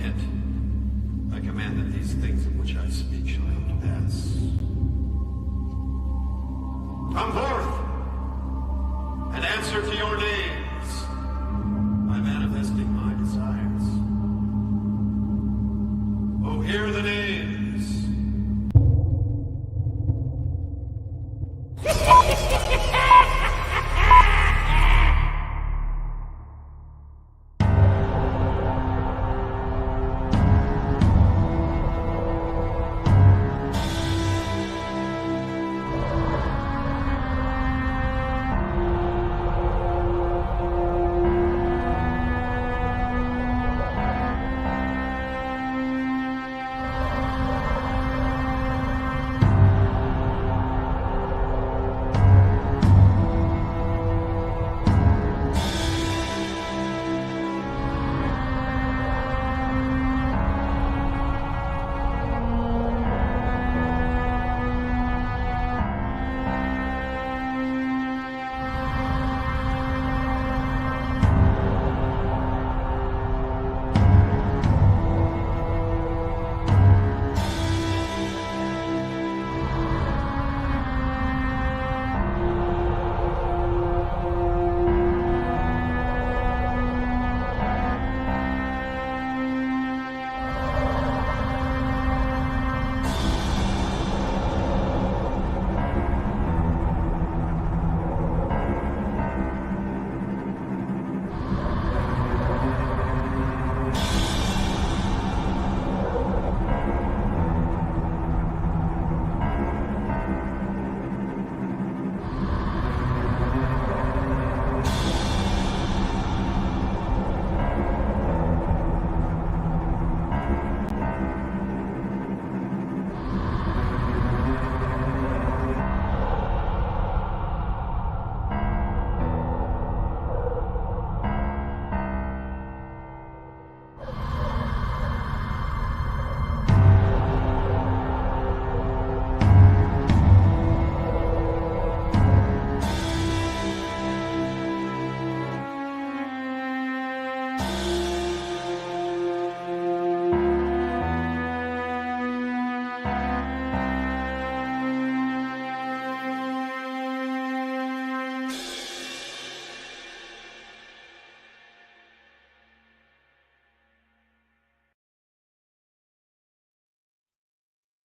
it. I command that these things of which I speak shall come to pass. Come forth and answer to your names by manifesting my desires. Oh, hear the names.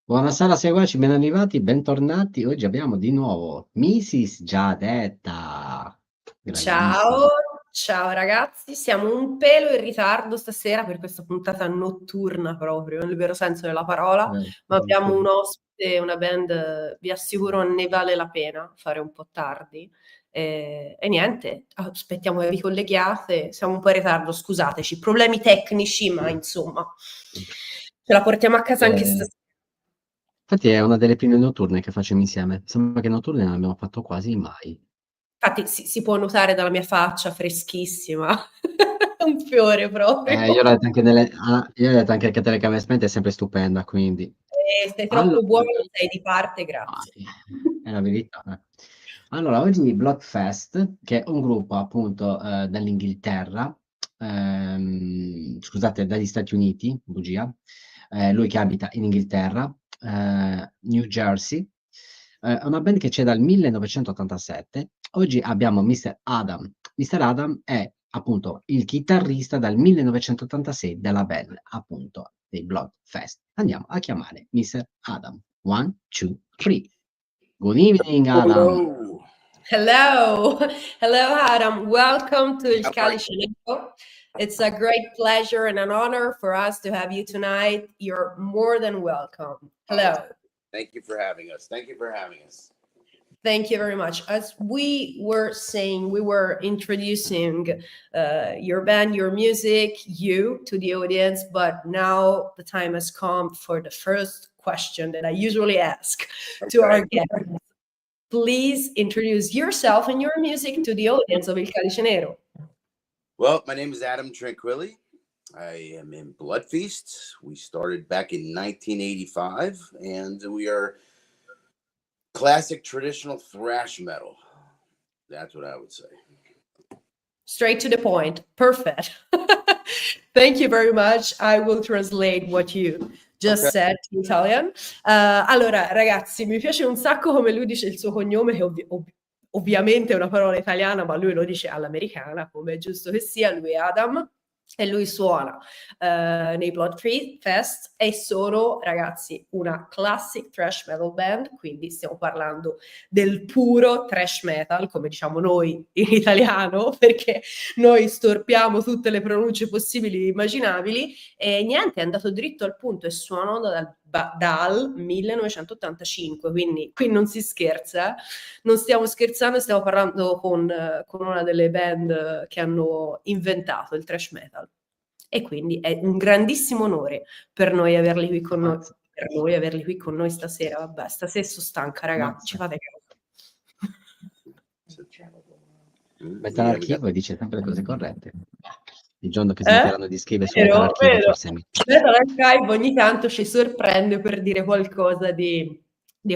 Buonasera seguaci, ben arrivati, bentornati. Oggi abbiamo di nuovo Mrs. Giadetta. Ciao, ciao ragazzi, siamo un pelo in ritardo stasera per questa puntata notturna proprio, nel vero senso della parola, ma abbiamo un ospite, una band, vi assicuro ne vale la pena fare un po' tardi. E niente, aspettiamo che vi colleghiate, siamo un po' in ritardo, scusateci, problemi tecnici, ma insomma, ce la portiamo a casa anche stasera. Infatti è una delle prime notturne che facciamo insieme, sembra che notturne non abbiamo fatto quasi mai. Infatti si può notare dalla mia faccia freschissima, un fiore proprio. Io l'ho detto anche che telecamere spente è sempre stupenda, quindi. Sei troppo buono, sei di parte, grazie. È la verità. Allora, oggi Bloodfest, che è un gruppo appunto dall'Inghilterra, scusate, dagli Stati Uniti, bugia, lui che abita in Inghilterra, New Jersey, è una band che c'è dal 1987. Oggi abbiamo Mr. Adam. Mr. Adam è appunto il chitarrista dal 1986 della band, appunto, dei Bloodfest. Andiamo a chiamare Mr. Adam. 1, 2, 3. Good evening, Adam. Hello. Hello, Adam. Welcome to Il Calice Nero. It's a great pleasure and an honor for us to have you tonight. You're more than welcome. Hello. Thank you for having us. Thank you for having us. Thank you very much. As we were saying, we were introducing your band, your music, you to the audience, but now the time has come for the first question that I usually ask to our guests. Please introduce yourself and your music to the audience of Il Calice Nero. Well, my name is Adam Tranquilli. I am in Blood Feast. We started back in 1985, and we are classic traditional thrash metal. That's what I would say. Straight to the point. Perfect. Thank you very much. I will translate what you just said in Italian. Allora, ragazzi, mi piace un sacco come lui dice il suo cognome, che ovviamente è una parola italiana, ma lui lo dice all'americana, come è giusto che sia. Lui è Adam e lui suona nei Blood Fest e sono, ragazzi, una classic thrash metal band, quindi stiamo parlando del puro thrash metal, come diciamo noi in italiano, perché noi storpiamo tutte le pronunce possibili e immaginabili, e niente, è andato dritto al punto e suonano dal 1985, quindi qui non si scherza, non stiamo scherzando, stiamo parlando con una delle band che hanno inventato il thrash metal, e quindi è un grandissimo onore per noi averli qui con noi, per noi averli qui con noi stasera. Vabbè, stasera sono stanca, ragazzi, ci fate caso. Mette l'archivio e dice sempre le cose corrette. Il giorno che smetteranno di scrivere su l'archivio, Vero. forse mi... Metal ogni tanto ci sorprende per dire qualcosa di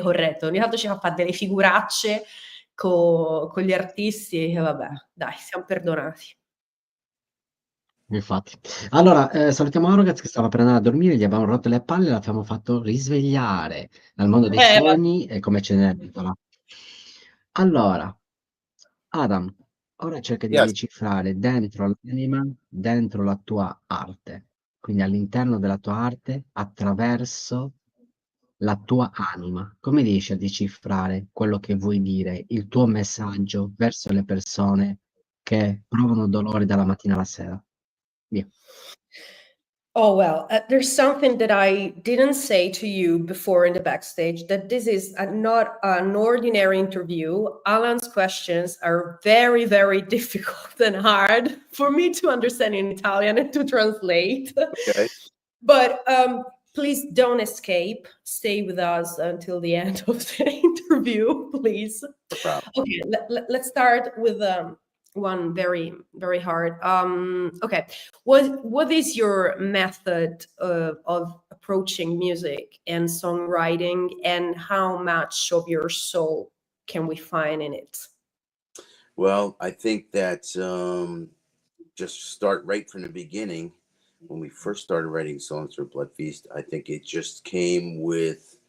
corretto. Ogni tanto ci fa fare delle figuracce con gli artisti e vabbè, dai, siamo perdonati. Infatti. Allora, salutiamo Arogaz che stava per andare a dormire, gli abbiamo rotto le palle, l'abbiamo fatto risvegliare dal mondo dei sogni e come ce n'è. Allora, Adam, ora cerca di decifrare dentro l'anima, dentro la tua arte, quindi all'interno della tua arte, attraverso la tua anima. Come riesci a decifrare quello che vuoi dire, il tuo messaggio verso le persone che provano dolore dalla mattina alla sera? Via. Oh, well, there's something that I didn't say to you before in the backstage, that this is not an ordinary interview. Alan's questions are very, very difficult and hard for me to understand in Italian and to translate. Okay. But please don't escape. Stay with us until the end of the interview, please. No problem. Okay, let's start with one very, very hard. Okay, what is your method of approaching music and songwriting, and how much of your soul can we find in it? Well, I think that just start right from the beginning. When we first started writing songs for Blood Feast, I think it just came with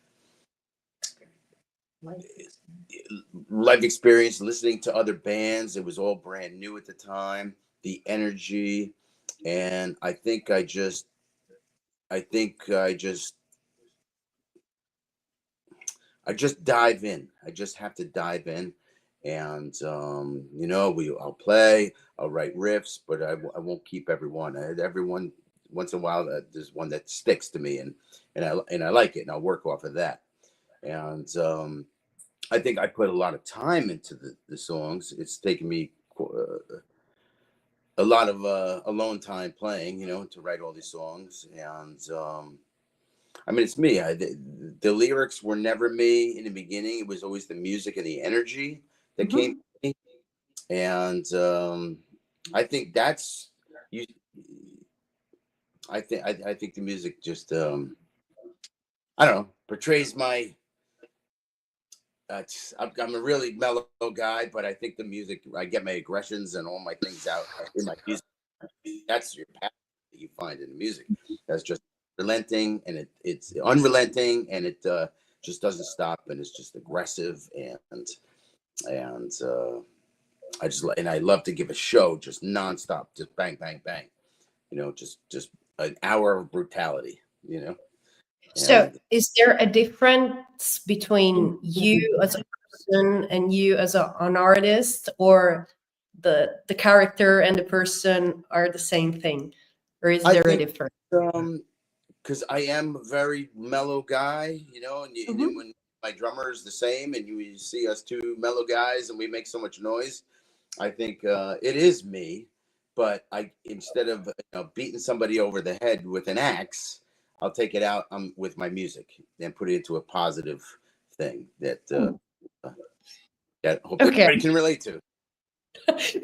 life experience, listening to other bands. It was all brand new at the time, the energy, and I just dive in. I just have to dive in, and I'll play, I'll write riffs, but I won't keep everyone. Everyone once in a while, there's one that sticks to me, and I like it, and I'll work off of that. And I think I put a lot of time into the songs. It's taken me a lot of alone time playing, to write all these songs. And I mean, it's me. The lyrics were never me in the beginning. It was always the music and the energy that came to me. And I think that's you. I think the music just I don't know, portrays my. I'm a really mellow guy, but I think the music, I get my aggressions and all my things out in my music. That's your passion that you find in the music. That's just relenting, and it's unrelenting, and it just doesn't stop, and it's just aggressive, and I love to give a show just nonstop, just bang, bang, bang, just an hour of brutality, So is there a difference between you as a person and you as an artist, or the character and the person are the same thing, or is there a difference? Because I am a very mellow guy, and then when my drummer is the same, and you see us two mellow guys and we make so much noise, I think it is me. But instead of beating somebody over the head with an axe, I'll take it out with my music and put it into a positive thing that hope everybody can relate to.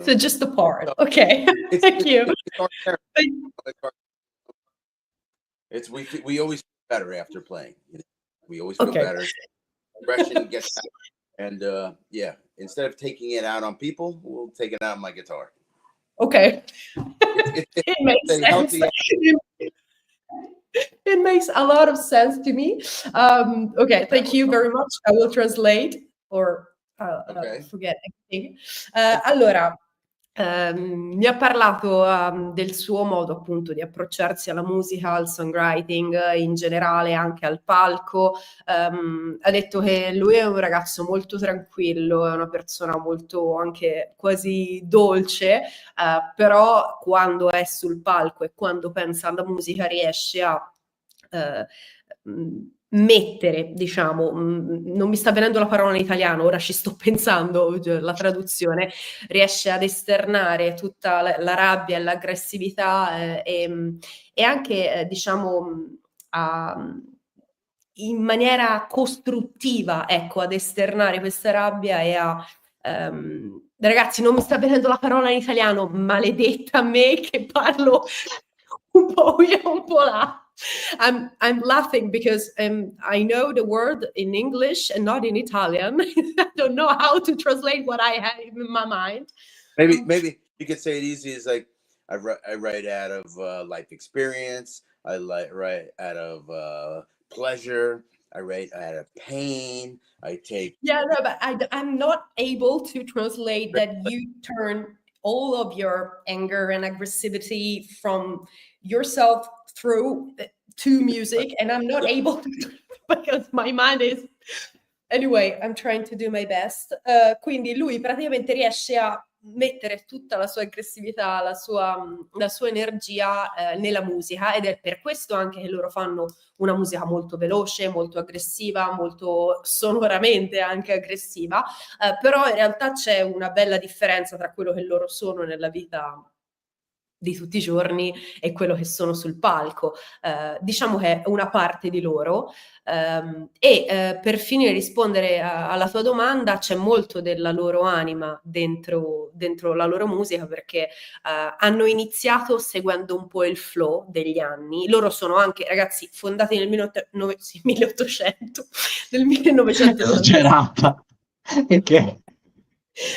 So just the part. Okay. Thank you. We always feel better after playing. We always feel better. Aggression gets out. And instead of taking it out on people, we'll take it out on my guitar. Okay. It's It makes a sense. healthy. It makes a lot of sense to me. Okay, thank you very much. I will translate or Okay. forget everything. Allora, mi ha parlato del suo modo appunto di approcciarsi alla musica, al songwriting, in generale anche al palco. Ha detto che lui è un ragazzo molto tranquillo, è una persona molto anche quasi dolce, però quando è sul palco e quando pensa alla musica riesce a mettere, diciamo, non mi sta venendo la parola in italiano, ora ci sto pensando, la traduzione, riesce ad esternare tutta la rabbia e l'aggressività e anche, diciamo, in maniera costruttiva, ecco, ad esternare questa rabbia e a... ragazzi, non mi sta venendo la parola in italiano, maledetta me che parlo un po' qui e un po' là. I'm laughing because I know the word in English and not in Italian. I don't know how to translate what I have in my mind. Maybe you could say it easy as like I write out of life experience. I write out of pleasure. I write out of pain. I take. Yeah, no, but I'm not able to translate that you turn all of your anger and aggressivity from yourself through to music, and I'm not able to because my mind is... Anyway, I'm trying to do my best. Quindi lui praticamente riesce a mettere tutta la sua aggressività, la sua energia nella musica, ed è per questo anche che loro fanno una musica molto veloce, molto aggressiva, molto sonoramente anche aggressiva, però in realtà c'è una bella differenza tra quello che loro sono nella vita di tutti i giorni e quello che sono sul palco. Diciamo che è una parte di loro, per finire di rispondere alla tua domanda, c'è molto della loro anima dentro la loro musica, perché hanno iniziato seguendo un po' il flow degli anni. Loro sono anche ragazzi fondati nel 1800, nel 1980. Esagerata. Perché?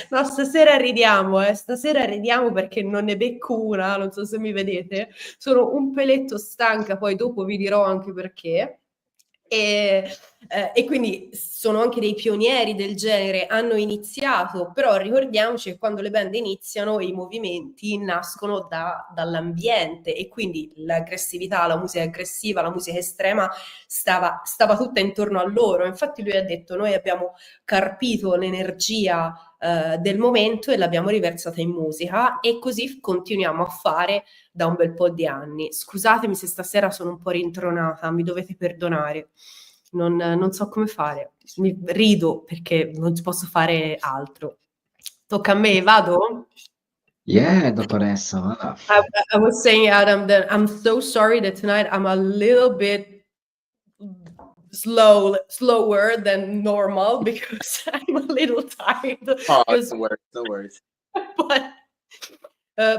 No, stasera ridiamo perché non ne becco una, non so se mi vedete, sono un peletto stanca, poi dopo vi dirò anche perché. E quindi sono anche dei pionieri del genere, hanno iniziato, però ricordiamoci che quando le band iniziano i movimenti nascono dall'ambiente, e quindi l'aggressività, la musica aggressiva, la musica estrema stava tutta intorno a loro. Infatti lui ha detto: noi abbiamo carpito l'energia del momento e l'abbiamo riversata in musica, e così continuiamo a fare da un bel po' di anni. Scusatemi se stasera sono un po' rintronata, mi dovete perdonare. Non so come fare. Rido perché non ci posso fare altro. Tocca a me, vado? Yeah, dottoressa, vada. I was saying, Adam, that I'm so sorry that tonight I'm a little bit slower than normal because I'm a little tired. Oh, no worries. But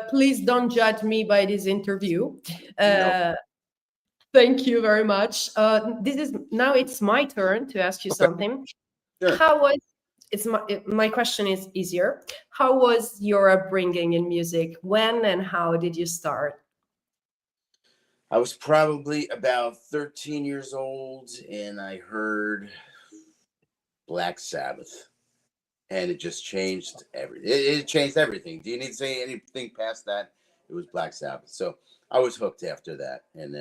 please don't judge me by this interview. No. Thank you very much. Now it's my turn to ask you something. Sure. My question is easier. How was your upbringing in music? When and how did you start? I was probably about 13 years old, and I heard Black Sabbath, and it just changed everything. It changed everything. Do you need to say anything past that? It was Black Sabbath. So I was hooked after that, and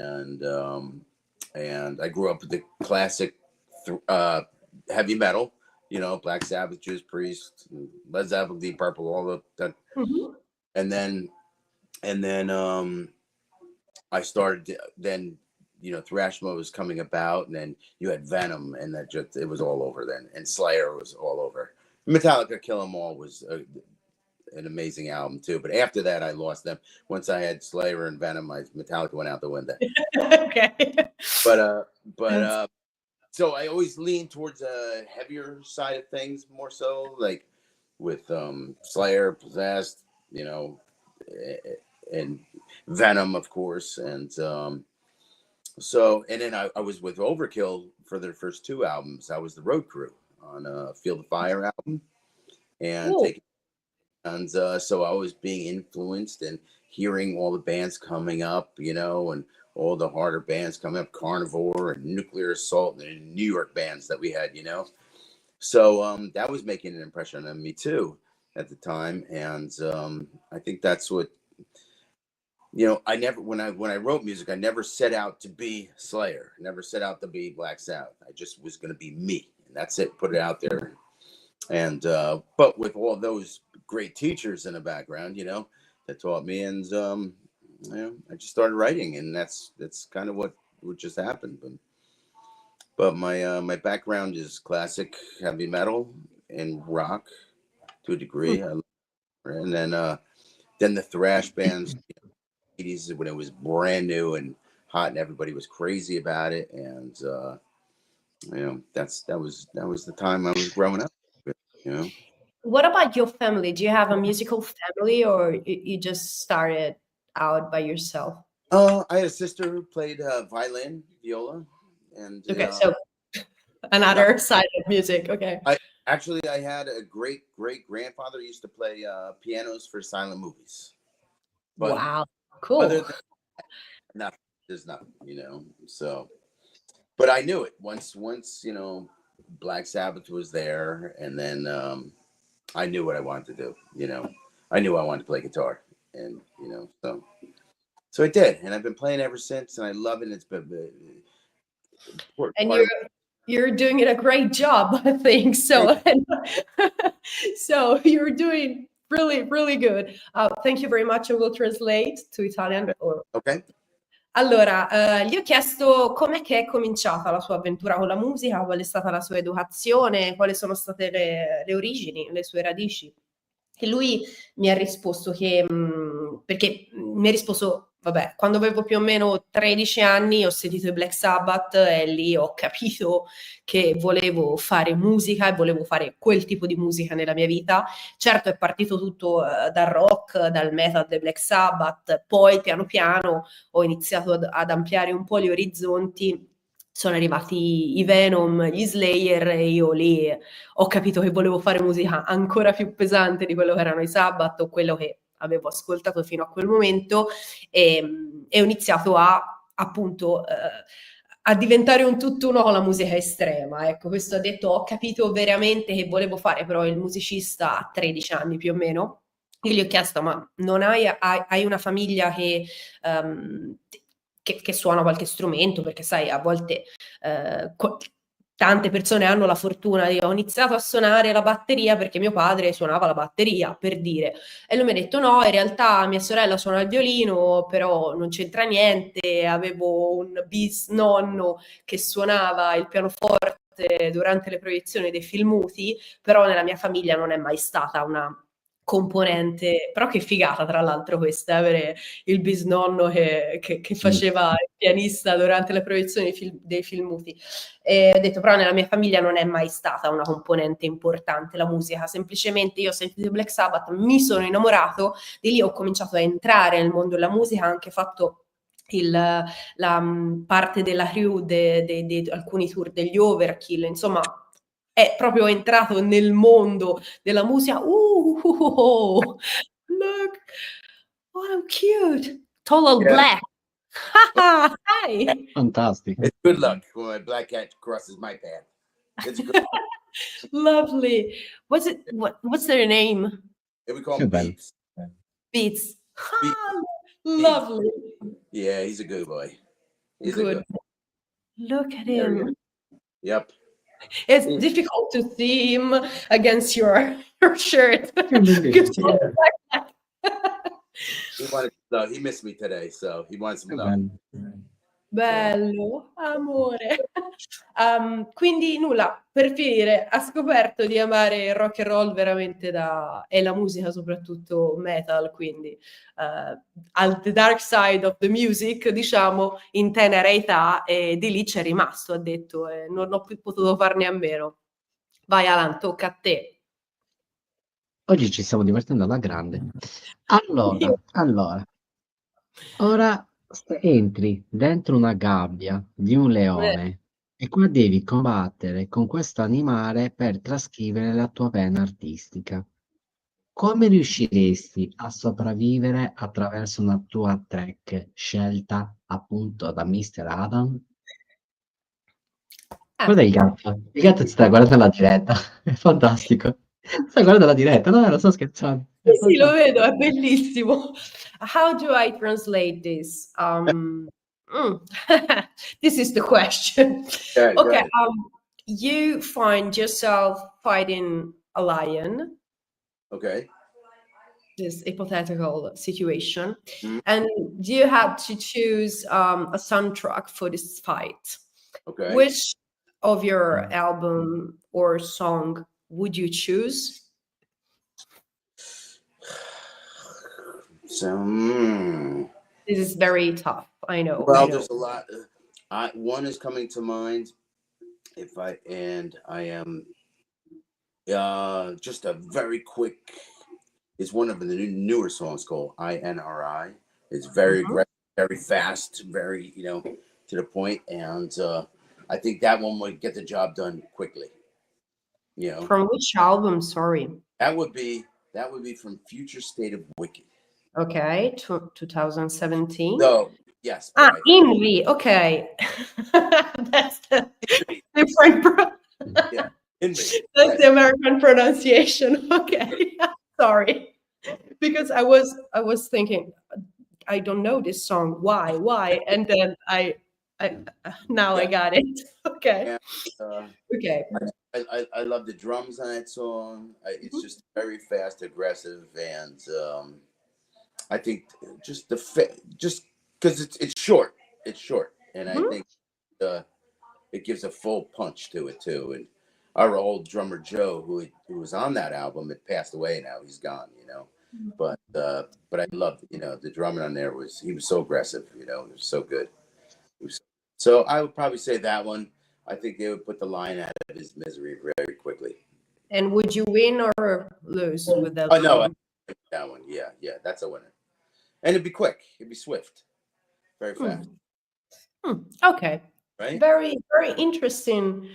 I grew up with the classic heavy metal. You know, Black Sabbath, Judas Priest, Led Zeppelin, Deep Purple, all that. Mm-hmm. And then I started. Then thrash mode was coming about, and then you had Venom, and it was all over then. And Slayer was all over. Metallica, Kill 'Em All was an amazing album too. But after that, I lost them. Once I had Slayer and Venom, Metallica went out the window. Okay. But so I always lean towards a heavier side of things more so, like with Slayer, Possessed, and Venom, of course, and and then I was with Overkill for their first two albums. I was the road crew on Field of Fire album, and And so I was being influenced and hearing all the bands coming up, you know, and all the harder bands coming up, Carnivore and Nuclear Assault, and the New York bands that we had, you know. So that was making an impression on me too at the time. And I think that's what, you know, I never, when I wrote music, I never set out to be Slayer, never set out to be Black Sabbath. I just was going to be me, and that's it. Put it out there. And but with all those great teachers in the background, you know, that taught me, and you know, I just started writing, and that's kind of what just happened. But my my background is classic heavy metal and rock to a degree, and then the thrash bands, you know, 80s, when it was brand new and hot, and everybody was crazy about it, and you know, that was the time I was growing up, you know. What about your family? Do you have a musical family, or you just started out by yourself? I had a sister who played violin, viola, and Okay, so another side of music. Okay. I had a great grandfather who used to play pianos for silent movies. But wow, cool. Other than nothing, there's nothing, you know. So, but I knew it once, you know, Black Sabbath was there, and then I knew what I wanted to do. You know, I knew I wanted to play guitar, and you know, so I did, and I've been playing ever since, and I love it. It's been and you're doing it a great job, I think. So, so you're doing really, really good. Thank you very much. I will translate to Italian. Okay. Allora, gli ho chiesto com'è che è cominciata la sua avventura con la musica, qual è stata la sua educazione, quali sono state le origini, le sue radici. E lui mi ha risposto che, perché mi ha risposto, vabbè, quando avevo più o meno 13 anni ho sentito i Black Sabbath e lì ho capito che volevo fare musica e volevo fare quel tipo di musica nella mia vita. Certo è partito tutto dal rock, dal metal dei Black Sabbath, poi piano piano ho iniziato ad ampliare un po' gli orizzonti. Sono arrivati i Venom, gli Slayer, e io lì ho capito che volevo fare musica ancora più pesante di quello che erano i Sabbath o quello che avevo ascoltato fino a quel momento, e ho iniziato appunto a diventare un tutt'uno con la musica estrema. Ecco, questo ha detto, ho capito veramente che volevo fare però il musicista a 13 anni più o meno. Io gli ho chiesto, ma non hai una famiglia che suona qualche strumento? Perché sai, a volte tante persone hanno la fortuna di ho iniziato a suonare la batteria perché mio padre suonava la batteria, per dire. E lui mi ha detto no, in realtà mia sorella suona il violino, però non c'entra niente, avevo un bisnonno che suonava il pianoforte durante le proiezioni dei film muti, però nella mia famiglia non è mai stata una componente, però che figata tra l'altro questa, avere il bisnonno che faceva il pianista durante le proiezioni dei film muti. E ho detto, però nella mia famiglia non è mai stata una componente importante la musica, semplicemente io ho sentito Black Sabbath, mi sono innamorato, di lì ho cominciato a entrare nel mondo della musica, ho anche fatto la parte della crew di alcuni tour degli Overkill, insomma è proprio entrato nel mondo della musica. Look, oh, I'm cute. Total black. Hi. Fantastic. It's good luck when my black cat crosses my path. It's good. Lovely. What's their name? And we call him Beats. Beats. Lovely. Yeah, he's a good boy. He's good. Look at him. Yep. It's difficult to see him against your shirt. He missed me today, so he wants some love. Bello, amore. Quindi nulla, per finire, ha scoperto di amare il rock and roll veramente e la musica soprattutto metal, quindi al the dark side of the music, diciamo, in tenera età, e di lì c'è rimasto, ha detto, e non ho più potuto farne a meno. Vai Alan, tocca a te. Oggi ci stiamo divertendo alla grande. Allora, ora entri dentro una gabbia di un leone e qua devi combattere con questo animale per trascrivere la tua pena artistica. come riusciresti a sopravvivere attraverso una tua track scelta appunto da Mr. Adam? Guarda il gatto. Il gatto ci sta guardando la diretta. È fantastico. Sta guardando la diretta. No, non sto scherzando. È Sì, lo fantastico. vedo, è bellissimo. How do I translate this? This is the question. Yeah, go Okay, ahead. you find yourself fighting a lion, Okay. this hypothetical situation, Mhm. and you had to choose a soundtrack for this fight. Okay. Which of your album or song would you choose? So, This is very tough. I know. I well, know. there's a lot. One is coming to mind. I am just a very quick. It's one of the newer songs called INRI. It's very aggressive, very fast, very to the point, and I think that one would get the job done quickly. From which album? Sorry. That would be from Future State of Wicked. Okay, 2017. So yes. Invi. Okay, that's the different. Yeah, Invi. That's the American pronunciation. Okay, sorry, because I was thinking, I don't know this song. Why? And then I now I got it. Okay. And, Okay. I love the drums on that song. It's just very fast, aggressive, and I think just because it's short. It's short, and I think it gives a full punch to it too. And our old drummer Joe, who was on that album, had passed away. Now he's gone. But I loved the drumming on there was so aggressive. It was so good. So I would probably say that one. I think they would put the lion out of his misery very quickly. And would you win or lose with that? Oh no, that one. Yeah, that's a winner. And it'd be quick. It'd be swift. Very fast. Okay. Right? Very, very interesting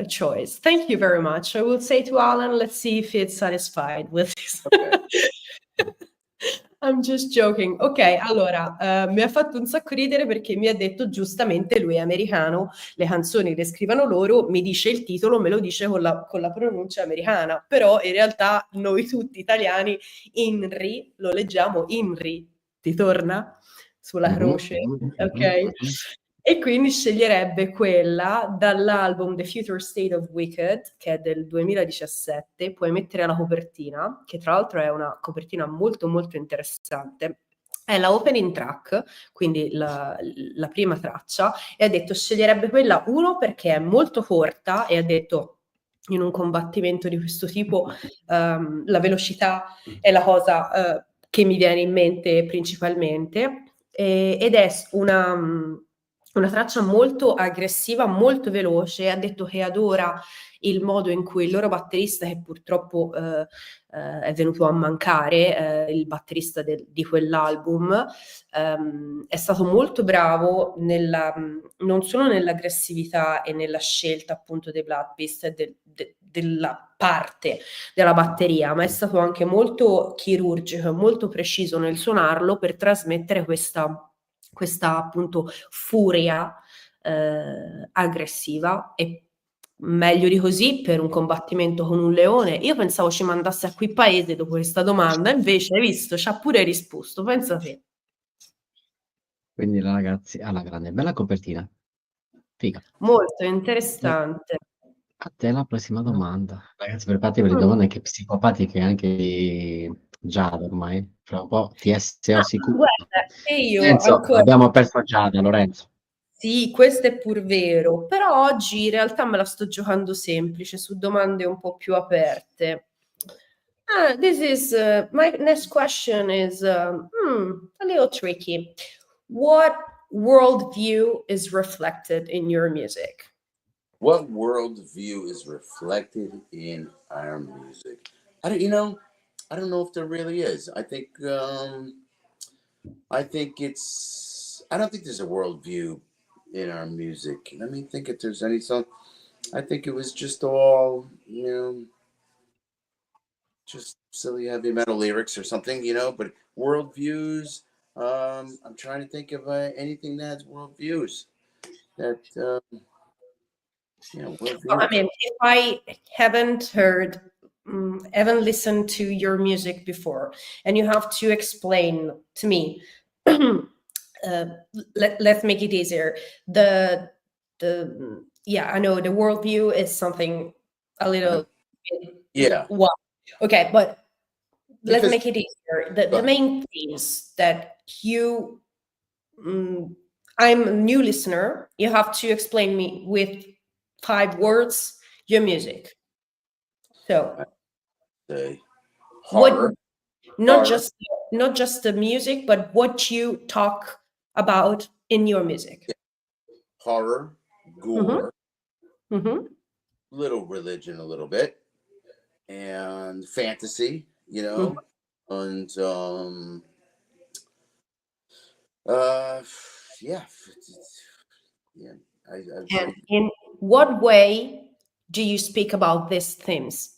choice. Thank you very much. I will say to Alan, let's see if he's satisfied with this. Okay. I'm just joking. Ok, allora, mi ha fatto un sacco ridere perché mi ha detto giustamente, lui è americano, le canzoni le scrivono loro, mi dice il titolo, me lo dice con la pronuncia americana, però in realtà noi tutti italiani, Inri, lo leggiamo Inri, ti torna sulla croce, ok? E quindi sceglierebbe quella dall'album The Future State of Wicked, che è del 2017. Puoi mettere la copertina, che tra l'altro è una copertina molto molto interessante. È la opening track, quindi la prima traccia, e ha detto sceglierebbe quella, uno perché è molto corta, e ha detto in un combattimento di questo tipo la velocità è la cosa che mi viene in mente principalmente, ed è una traccia molto aggressiva, molto veloce. Ha detto che adora il modo in cui il loro batterista, che purtroppo è venuto a mancare, il batterista di quell'album, è stato molto bravo non solo nell'aggressività e nella scelta appunto dei Blood Beast e della parte della batteria, ma è stato anche molto chirurgico, molto preciso nel suonarlo per trasmettere questa appunto furia aggressiva. E meglio di così per un combattimento con un leone. Io pensavo ci mandasse a qui paese dopo questa domanda, invece hai visto, ci ha pure risposto, pensa te. Quindi la ragazzi alla grande, bella copertina. Figa. Molto interessante. A te la prossima domanda. Ragazzi, preparatevi per le domande che psicopatiche anche Giada ormai. Fra un po' TSO sicuro. Guarda, che io Lorenzo, ancora... abbiamo perso Giada, Lorenzo. Sì, questo è pur vero, però oggi in realtà me la sto giocando semplice, su domande un po' più aperte. This is my next question is a little tricky. What worldview is reflected in your music? What worldview is reflected in our music? I don't know if there really is. I think I don't think there's a worldview in our music. Let me think if there's any song. I think it was just all, just silly heavy metal lyrics or something, you know, but worldviews. I'm trying to think of anything that's worldviews that, Well, I worldviews. mean, if I haven't listened to your music before, and you have to explain to me, let's make it easier. Yeah, I know the worldview is something a little Yeah. Wow. Okay, but let's Because- make it easier. The main themes that you, I'm a new listener, you have to explain me with 5 words your music. So The what, horror, not horror. just the music, but what you talk about in your music. horror, gore, Mm-hmm. little religion, a little bit, and fantasy, you know, and yeah, yeah. And in what way do you speak about these themes?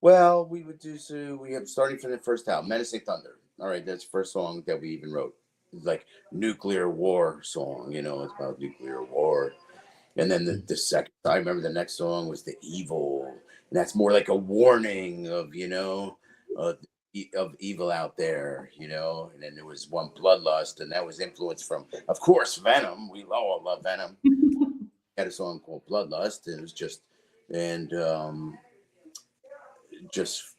Well, we would do so. We have starting from the first album, Menacing Thunder. All right, that's the first song that we even wrote. It's like nuclear war song, you know, it's about nuclear war. And then the second, I remember the next song was The Evil. And that's more like a warning of, you know, of evil out there, you know. And then there was one, Bloodlust, and that was influenced from, of course, Venom. We all love Venom. Had a song called Bloodlust, and it was just, and just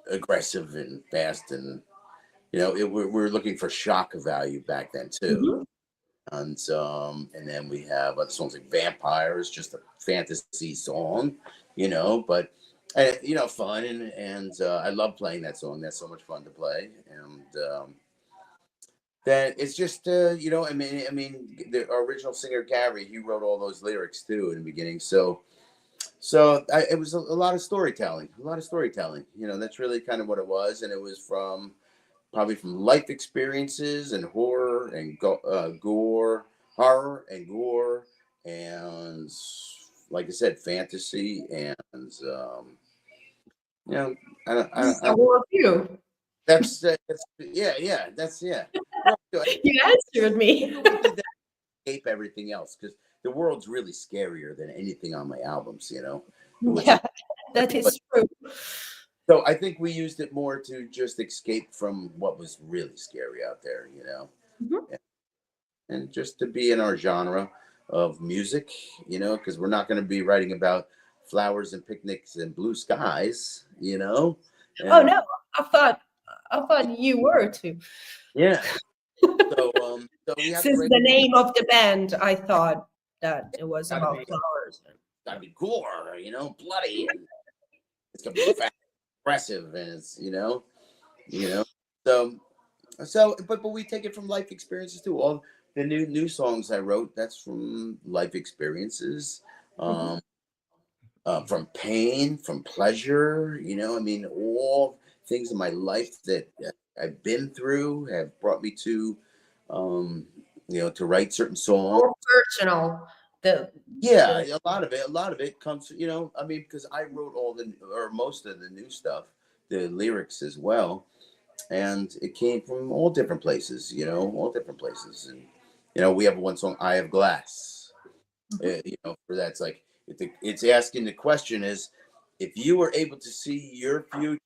aggressive and fast. And, you know, we're looking for shock value back then, too. And then we have other songs like Vampires, just a fantasy song, you know, but you know, fun, and I love playing that song. That's so much fun to play. And that it's just you know, I mean the original singer Gary, he wrote all those lyrics too in the beginning. So it was a lot of storytelling, you know. That's really kind of what it was. And it was probably from life experiences and horror and gore, and like I said, fantasy. And you know, I You that's yeah, that's yeah. Well, you answered me. we did that to escape everything else, because the world's really scarier than anything on my albums, you know. Yeah, that is true. So I think we used it more to just escape from what was really scary out there, you know, and just to be in our genre of music, you know, because we're not going to be writing about flowers and picnics and blue skies, you know. Oh no, I thought you were too. Yeah. So we have Since the name of the band, I thought that it was about flowers. Gotta be gore, you know, bloody, and it's gonna be fast, aggressive, and it's you know. But we take it from life experiences too. All the new songs I wrote, that's from life experiences, from pain, from pleasure. You know, I mean, all things in my life that I've been through have brought me to, you know, to write certain songs. More personal. A lot of it comes, you know, I mean, because I wrote most of the new stuff, the lyrics as well. And it came from all different places, you know, And, you know, we have one song, I Have Glass, you know, for that's like, it's asking the question is, if you were able to see your future,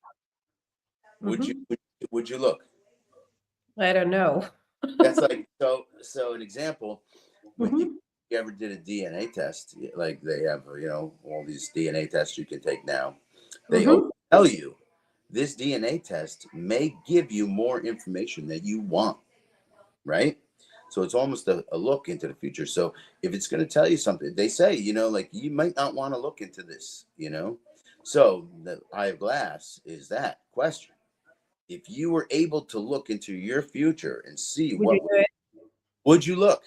would you look? I don't know. That's like, so an example, when you ever did a DNA test, like they have, you know, all these DNA tests you can take now, they always tell you this DNA test may give you more information that you want, right? So it's almost a look into the future. So if it's going to tell you something, they say, you know, like you might not want to look into this, you know. So the Eye of Glass is that question. If you were able to look into your future and see Would you do it? would you look?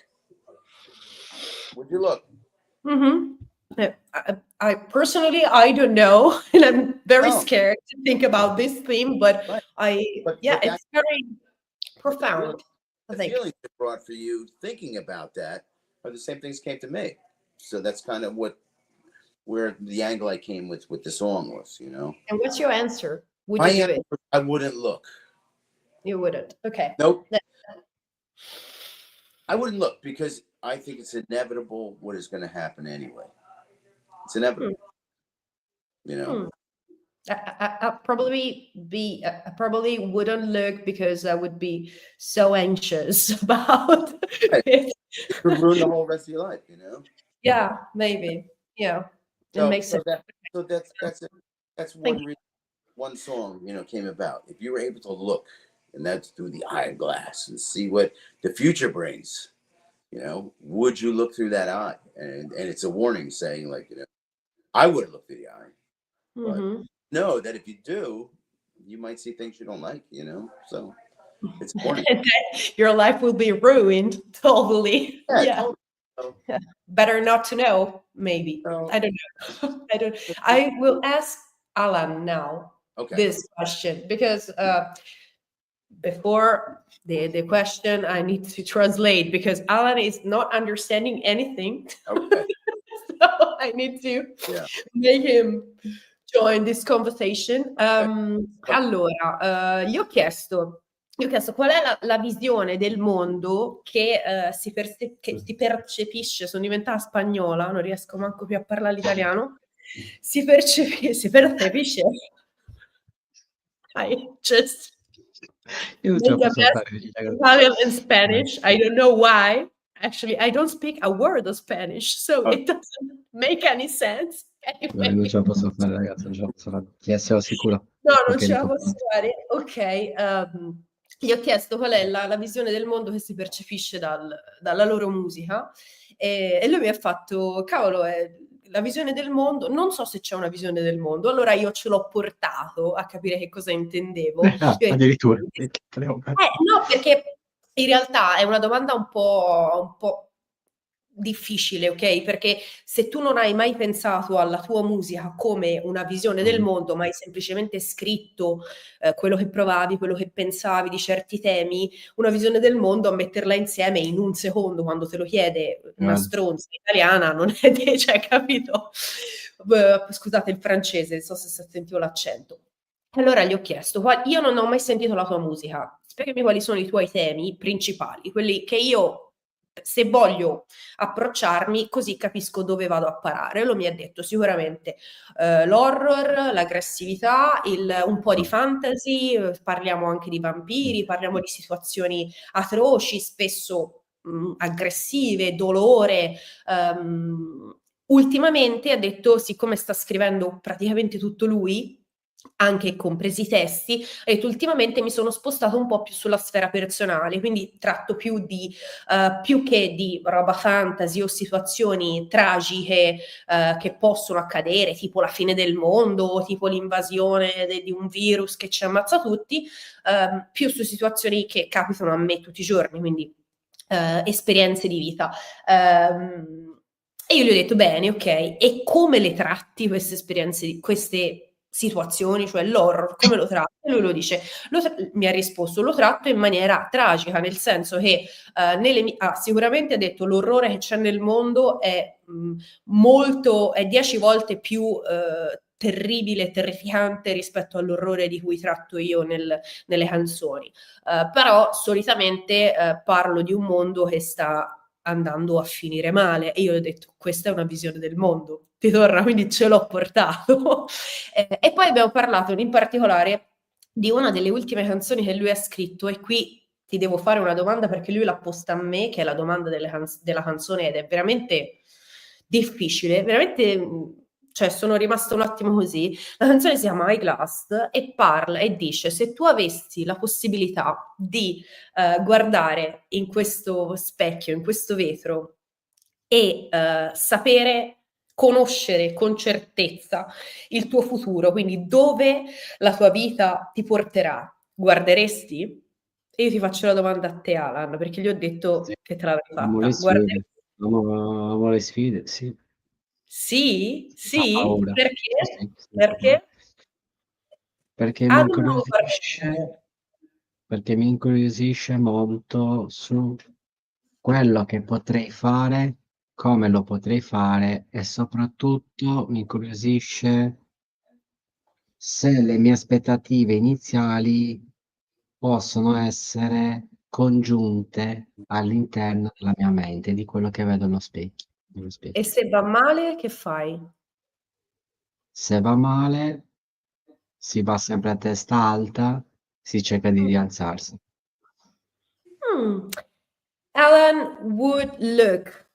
Would you look? I personally, I don't know, and I'm very No. scared to think about this theme. But Right. it's very profound. I The think. feelings it brought for you thinking about that are the same things came to me. So that's kind of where the angle I came with the song was, you know. And what's your answer? Would you do it? I wouldn't look. You wouldn't. Okay. Nope. I wouldn't look because I think it's inevitable what is going to happen anyway. It's inevitable. You know? I probably I probably wouldn't look because I would be so anxious about it. It could ruin the whole rest of your life, you know? Yeah, maybe. Yeah. It makes sense. That's one reason one song, you know, came about. If you were able to look, and that's through the eyeglass and see what the future brings, you know, would you look through that eye? And it's a warning saying, like, you know, I wouldn't look through the eye. But know that if you do, you might see things you don't like, you know? So it's important. Your life will be ruined, totally. Yeah. Totally. Better not to know, maybe. No. I don't know. I will ask Alan now this question because before the question, I need to translate because Alan is not understanding anything. Okay. So I need to make him join this conversation. Allora, gli ho chiesto qual è la visione del mondo che si percepisce, sono diventata spagnola, non riesco manco più a parlare l'italiano, si percepisce. I just Italian and Spanish. I don't know why. Actually, I don't speak a word of Spanish, so it doesn't make any sense. Anyway. Non ce la posso fare, ragazzi, non ce la posso fare. Ti essere sicura. No, non ce la posso fare. Ok, gli ho chiesto qual è la visione del mondo che si percepisce dalla loro musica e lui mi ha fatto, cavolo, la visione del mondo, non so se c'è una visione del mondo, allora io ce l'ho portato a capire che cosa intendevo. Addirittura. No, perché in realtà è una domanda un po' difficile, ok? Perché se tu non hai mai pensato alla tua musica come una visione del mondo, ma hai semplicemente scritto quello che provavi, quello che pensavi di certi temi, una visione del mondo, a metterla insieme in un secondo, quando te lo chiede una stronza italiana, non è, cioè, capito? Scusate il francese, non so se sentivo l'accento. Allora gli ho chiesto, io non ho mai sentito la tua musica, spiegami quali sono i tuoi temi principali, quelli che io, se voglio approcciarmi, così capisco dove vado a parare. Lui mi ha detto sicuramente l'horror, l'aggressività, un po' di fantasy, parliamo anche di vampiri, parliamo di situazioni atroci, spesso aggressive, dolore. Ultimamente ha detto, siccome sta scrivendo praticamente tutto lui, anche compresi i testi, ha detto ultimamente mi sono spostato un po' più sulla sfera personale, quindi tratto più che di roba fantasy o situazioni tragiche che possono accadere, tipo la fine del mondo, tipo l'invasione di un virus che ci ammazza tutti, più su situazioni che capitano a me tutti i giorni, quindi esperienze di vita. E io gli ho detto, bene, ok, e come le tratti queste esperienze, queste situazioni, cioè l'horror, come lo tratti? E lui lo dice, mi ha risposto, lo tratto in maniera tragica, nel senso che sicuramente ha detto l'orrore che c'è nel mondo è 10 volte più terribile, terrificante rispetto all'orrore di cui tratto io nelle canzoni. Però solitamente parlo di un mondo che sta andando a finire male e io ho detto questa è una visione del mondo, ti torna, quindi ce l'ho portato. E poi abbiamo parlato in particolare di una delle ultime canzoni che lui ha scritto e qui ti devo fare una domanda perché lui l'ha posta a me, che è la domanda della canzone ed è veramente difficile, veramente, cioè sono rimasta un attimo così. La canzone si chiama Eyeglass e parla e dice se tu avessi la possibilità di guardare in questo specchio, in questo vetro e conoscere con certezza il tuo futuro, quindi dove la tua vita ti porterà, guarderesti? E io ti faccio la domanda a te, Alan, perché gli ho detto che te l'avrei fatta. Amo le sfide, sì. Sì? Paura. Perché? Sì. Perché? Perché mi incuriosisce molto su quello che potrei fare, come lo potrei fare e soprattutto mi incuriosisce se le mie aspettative iniziali possono essere congiunte all'interno della mia mente, di quello che vedo nello specchio. E se va male, che fai? Se va male, si va sempre a testa alta, si cerca di rialzarsi. Alan would look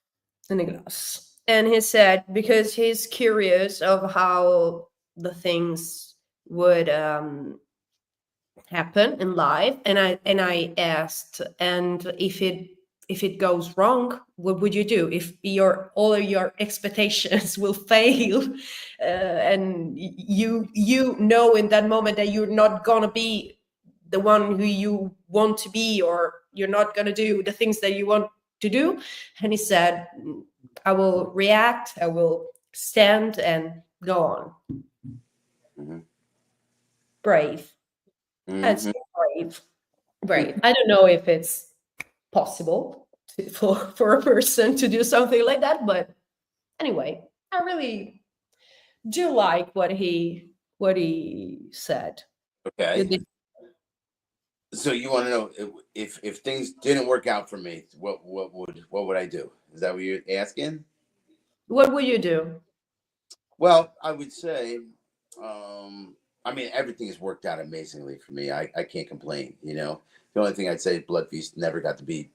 in the glass, and he said, because he's curious of how the things would happen in life, and I asked, and if it goes wrong, what would you do if all of your expectations will fail, and you know in that moment that you're not gonna be the one who you want to be, or you're not gonna do the things that you want to do? And he said, I will react, I will stand and go on. Mm-hmm. Brave. Mm-hmm. That's brave. I don't know if it's possible for a person to do something like that, but anyway, I really do like what he said. Okay. So you want to know if things didn't work out for me, what would I do? Is that what you're asking? What would you do? Well, I would say, I mean, everything has worked out amazingly for me. I can't complain. You know, the only thing I'd say is Blood Feast never got to be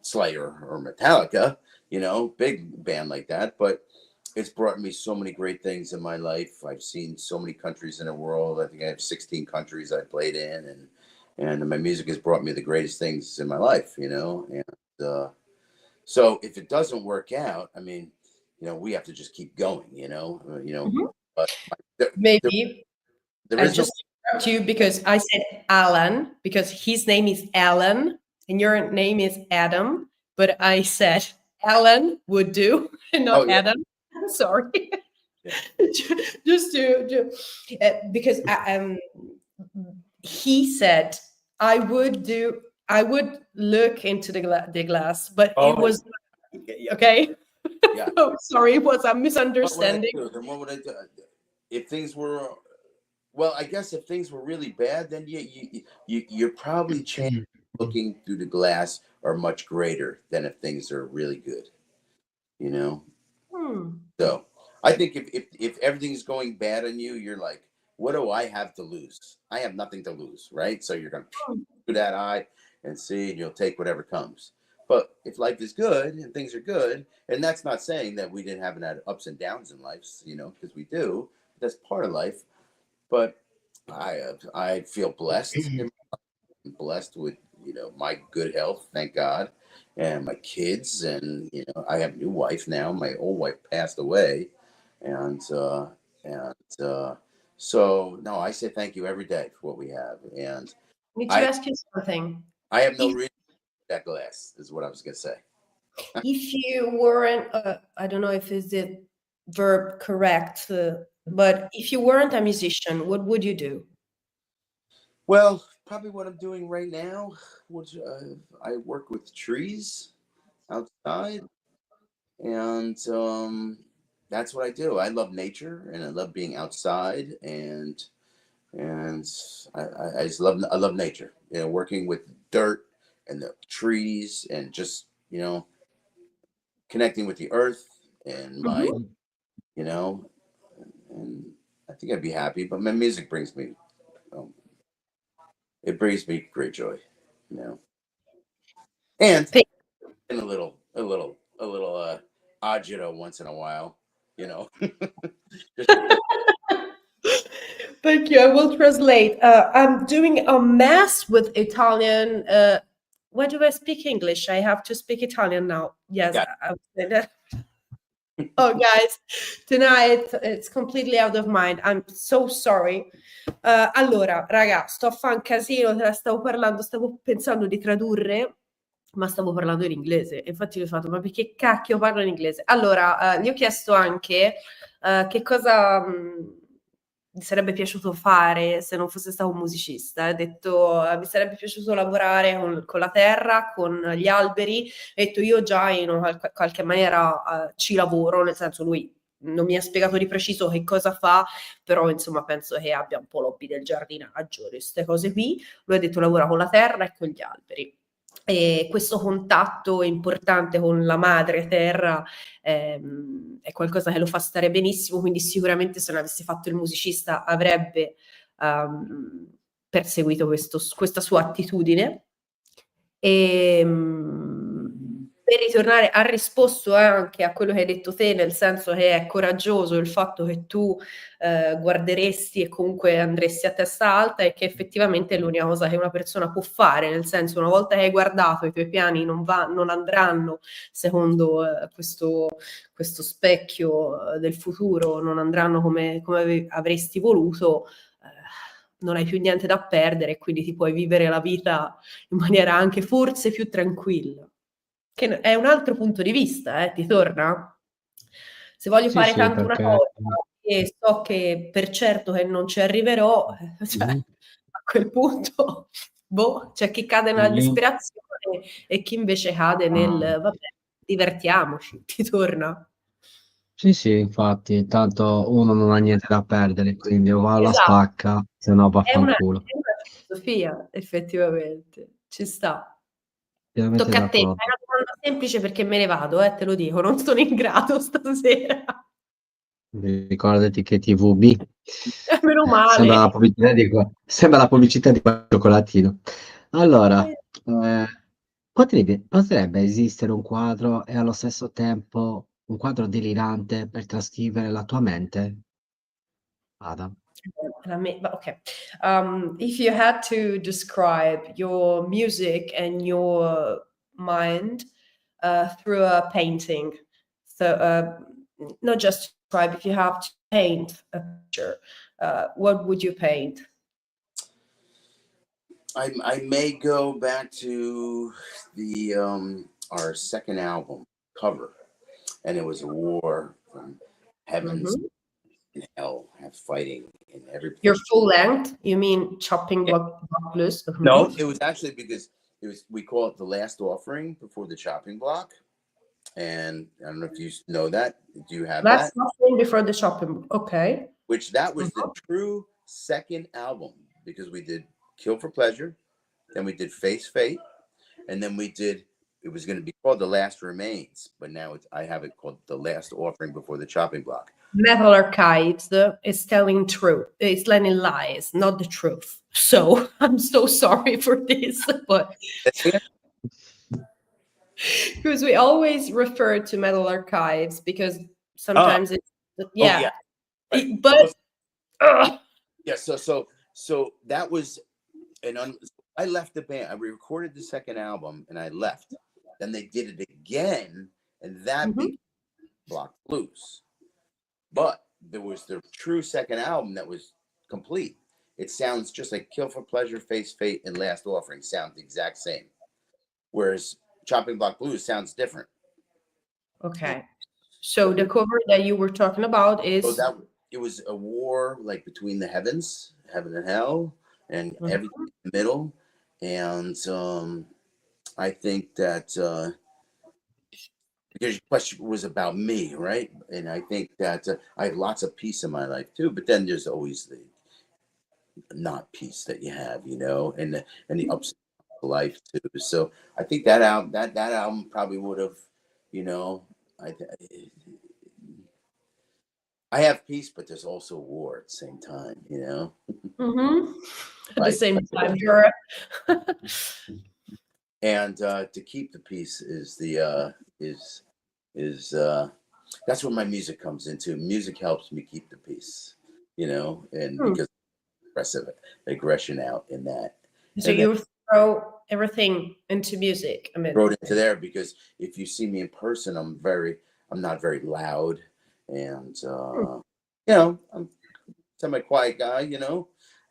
Slayer or Metallica. You know, big band like that, but it's brought me so many great things in my life. I've seen so many countries in the world. I think I have 16 countries I played in, and my music has brought me the greatest things in my life, you know. And so if it doesn't work out, I mean, you know, we have to just keep going, you know. Mm-hmm. But Maybe there I is just interrupt you because I said Alan because his name is Alan and your name is Adam, but I said Alan would do and not Adam. Sorry. Yeah. Just to because he said I would look into the glass, but it was okay. Yeah. Oh, sorry, it was a misunderstanding. Then what would I do? If things were, well, I guess if things were really bad, then you're probably looking through the glass are much greater than if things are really good, you know. So I think if everything's going bad on you, you're like, what do I have to lose? I have nothing to lose, right? So you're gonna do that eye and see, and you'll take whatever comes. But if life is good and things are good, and that's not saying that we didn't have ups and downs in life, you know, because we do. That's part of life. But I feel blessed. I'm blessed with, you know, my good health, thank God, and my kids, and you know, I have a new wife now. My old wife passed away, and so no, I say thank you every day for what we have. And I need to ask you something. I have no reason for that glass, is what I was gonna say. If you weren't, I don't know if is the verb correct, but if you weren't a musician, what would you do? Well, probably what I'm doing right now, which I work with trees outside, and that's what I do. I love nature, and I love being outside, and I just I love nature. You know, working with dirt and the trees, and just, you know, connecting with the earth and my, you know, and I think I'd be happy. But my music brings me, it brings me great joy, you know, and a little agito once in a while, you know. Thank you. I will translate. I'm doing a mass with Italian. Why do I speak English? I have to speak Italian now. Yes. I would say that. Oh, guys, tonight it's completely out of mind. I'm so sorry. Allora, raga, sto a fare un casino, te la stavo parlando, stavo pensando di tradurre, ma stavo parlando in inglese. Infatti gli ho fatto, ma perché cacchio parlo in inglese? Allora, gli ho chiesto anche che cosa mi sarebbe piaciuto fare se non fosse stato un musicista. Ha detto, mi sarebbe piaciuto lavorare con la terra, con gli alberi. Ha detto, io già in qualche maniera ci lavoro, nel senso lui non mi ha spiegato di preciso che cosa fa, però insomma penso che abbia un po' l'hobby del giardinaggio, queste cose qui. Lui ha detto lavora con la terra e con gli alberi. E questo contatto importante con la madre terra è qualcosa che lo fa stare benissimo, quindi sicuramente se non avesse fatto il musicista avrebbe perseguito questa sua attitudine. E, per ritornare, ha risposto anche a quello che hai detto te, nel senso che è coraggioso il fatto che tu guarderesti e comunque andresti a testa alta, e che effettivamente è l'unica cosa che una persona può fare, nel senso, una volta che hai guardato, i tuoi piani non andranno secondo questo specchio del futuro, non andranno come avresti voluto, non hai più niente da perdere, e quindi ti puoi vivere la vita in maniera anche forse più tranquilla. Che è un altro punto di vista, ti torna? Se voglio Sì, fare sì, tanto una perché... cosa e so che per certo che non ci arriverò, cioè, a quel punto, boh, c'è chi cade nella io... disperazione e chi invece cade Ah, nel, vabbè, divertiamoci, ti torna? sì, sì, infatti, tanto uno non ha niente da perdere, quindi o va alla Esatto, stacca, se no vaffanculo. è una filosofia, effettivamente, ci sta. Pienamente Tocca a te, fai d'accordo. una domanda semplice perché me ne vado, te lo dico, non sono in grado stasera. Ricordati che TVB Meno sembra la male. pubblicità sembra la pubblicità di quel cioccolatino. Allora, potrebbe esistere un quadro e allo stesso tempo un quadro delirante per trascrivere la tua mente? Adam. Okay. If you had to describe your music and your mind through a painting, so not just describe, if you have to paint a picture, what would you paint? I may go back to the our second album cover, and it was a war from heavens Mhm. and hell, have fighting in every Your place. full length? You mean chopping Yeah. block blues? No, it was actually because we call it the last offering before the chopping block, and I don't know if you know that. Do you have Last that? offering before the chopping. Okay. Which that was the Mhm. true second album, because we did Kill for Pleasure, then we did Face Fate, and then we did, it was going to be called The Last Remains, but now I have it called The Last Offering Before the Chopping Block. Metal Archives is telling truth. It's telling lies, not the truth. So I'm so sorry for this, but because we always refer to Metal Archives because sometimes it's yeah, right. but Yeah, so that was I left the band. I recorded the second album and I left. Then they did it again, and that Mhm. became Block Blues. But there was the true second album that was complete. It sounds just like Kill for Pleasure, Face Fate, and Last Offering sound the exact same. Whereas Chopping Block Blues sounds different. Okay. So the cover that you were talking about So is that it was a war like between the heavens, heaven and hell, and everything in the middle. And I think that because your question was about me, right? And I think that I have lots of peace in my life too. But then there's always the not peace that you have, and the ups of life too. So I think that album probably would have, I I have peace, but there's also war at the same time, at the Like, same time. You're and to keep the peace is the is that's where my music comes into. Music helps me keep the peace, and because aggressive aggression out in that. So And then you throw everything into music. I mean, throw it into there, because if you see me in person, I'm not very loud, and I'm semi-quiet guy,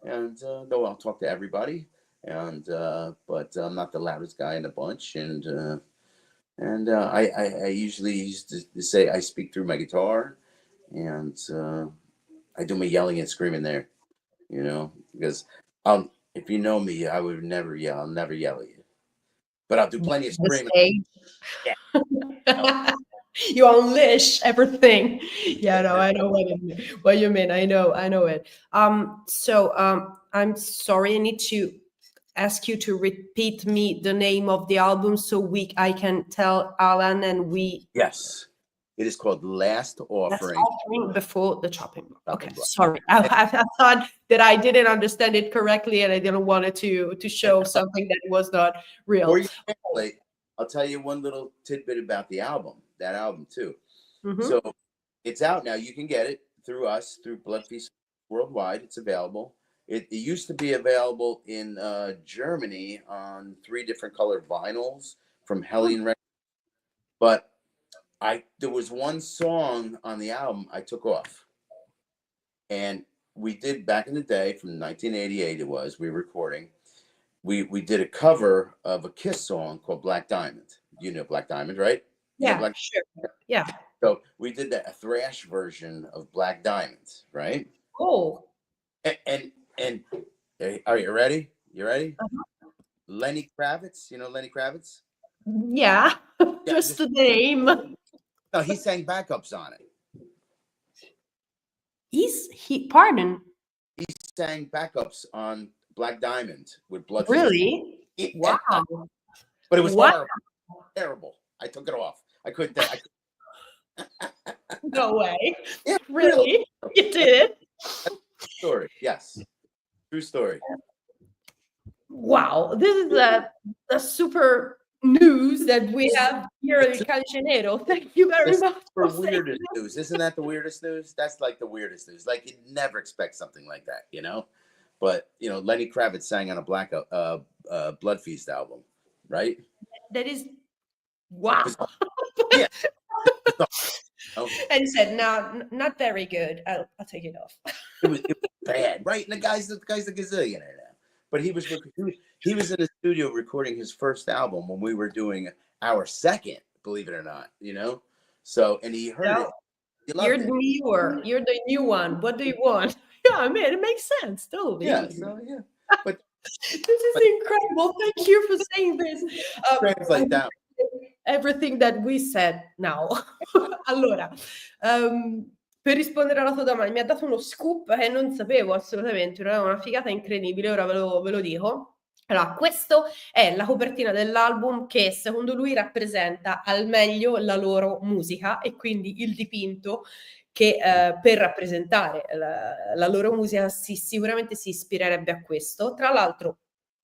and though I'll talk to everybody, and but I'm not the loudest guy in the bunch, and I usually used to say I speak through my guitar, and I do my yelling and screaming there, because if you know me, I would never yell. I'll never yell at you, but I'll do plenty of the screaming. stage. Yeah. You unleash everything. Yeah, no, I know what you mean. I know it. So I'm sorry, I need to ask you to repeat me the name of the album so I can tell Alan and we. Yes, it is called Last Offering. Last Offering before the chopping block. Okay, Block. sorry. I thought that I didn't understand it correctly, and I didn't want it to show something that was not real. Or you can play. I'll tell you one little tidbit about that album too. Mm-hmm. So it's out now. You can get it through us, through Blood Feast worldwide. It's available. It used to be available in Germany on 3 different colored vinyls from Hellion Records. But there was one song on the album I took off. And we did back in the day, from 1988 it was, we were recording. We did a cover of a Kiss song called Black Diamond. You know Black Diamond, right? Yeah, sure. Yeah. So we did a thrash version of Black Diamond, right? Oh. And are you ready? You ready? Uh-huh. Lenny Kravitz, you know Lenny Kravitz? Yeah, just the name. No, he sang backups on it. Pardon? He sang backups on Black Diamond with Blood. Really? Wow. But it was horrible. Terrible. I took it off. I couldn't. No way. Yeah, really? You did? True story. Yes. True story. Wow. This is a super news that we have here in Calice Nero. Thank you very much. For weirdest news. Isn't that the weirdest news? That's like the weirdest news. Like you'd never expect something like that, you know? But, you know, Lenny Kravitz sang on a Blood Feast album, right? That is, wow. Yeah. And he said, no, not very good. I'll take it off. It was bad, right? And the guy's a gazillionaire now. But he was in the studio recording his first album when we were doing our second, believe it or not, you know? So, and he heard it. You're the new one. What do you want? Yeah, I mean, it makes sense, totally. Yeah, so, yeah. But this is incredible. Thank you for saying this. Translate that. Everything that we said now. Allora, per rispondere alla tua domanda, mi ha dato uno scoop che non sapevo assolutamente, era una figata incredibile, ora ve lo dico. Allora, questo è la copertina dell'album che secondo lui rappresenta al meglio la loro musica e quindi il dipinto che per rappresentare la loro musica sicuramente si ispirerebbe a questo. Tra l'altro,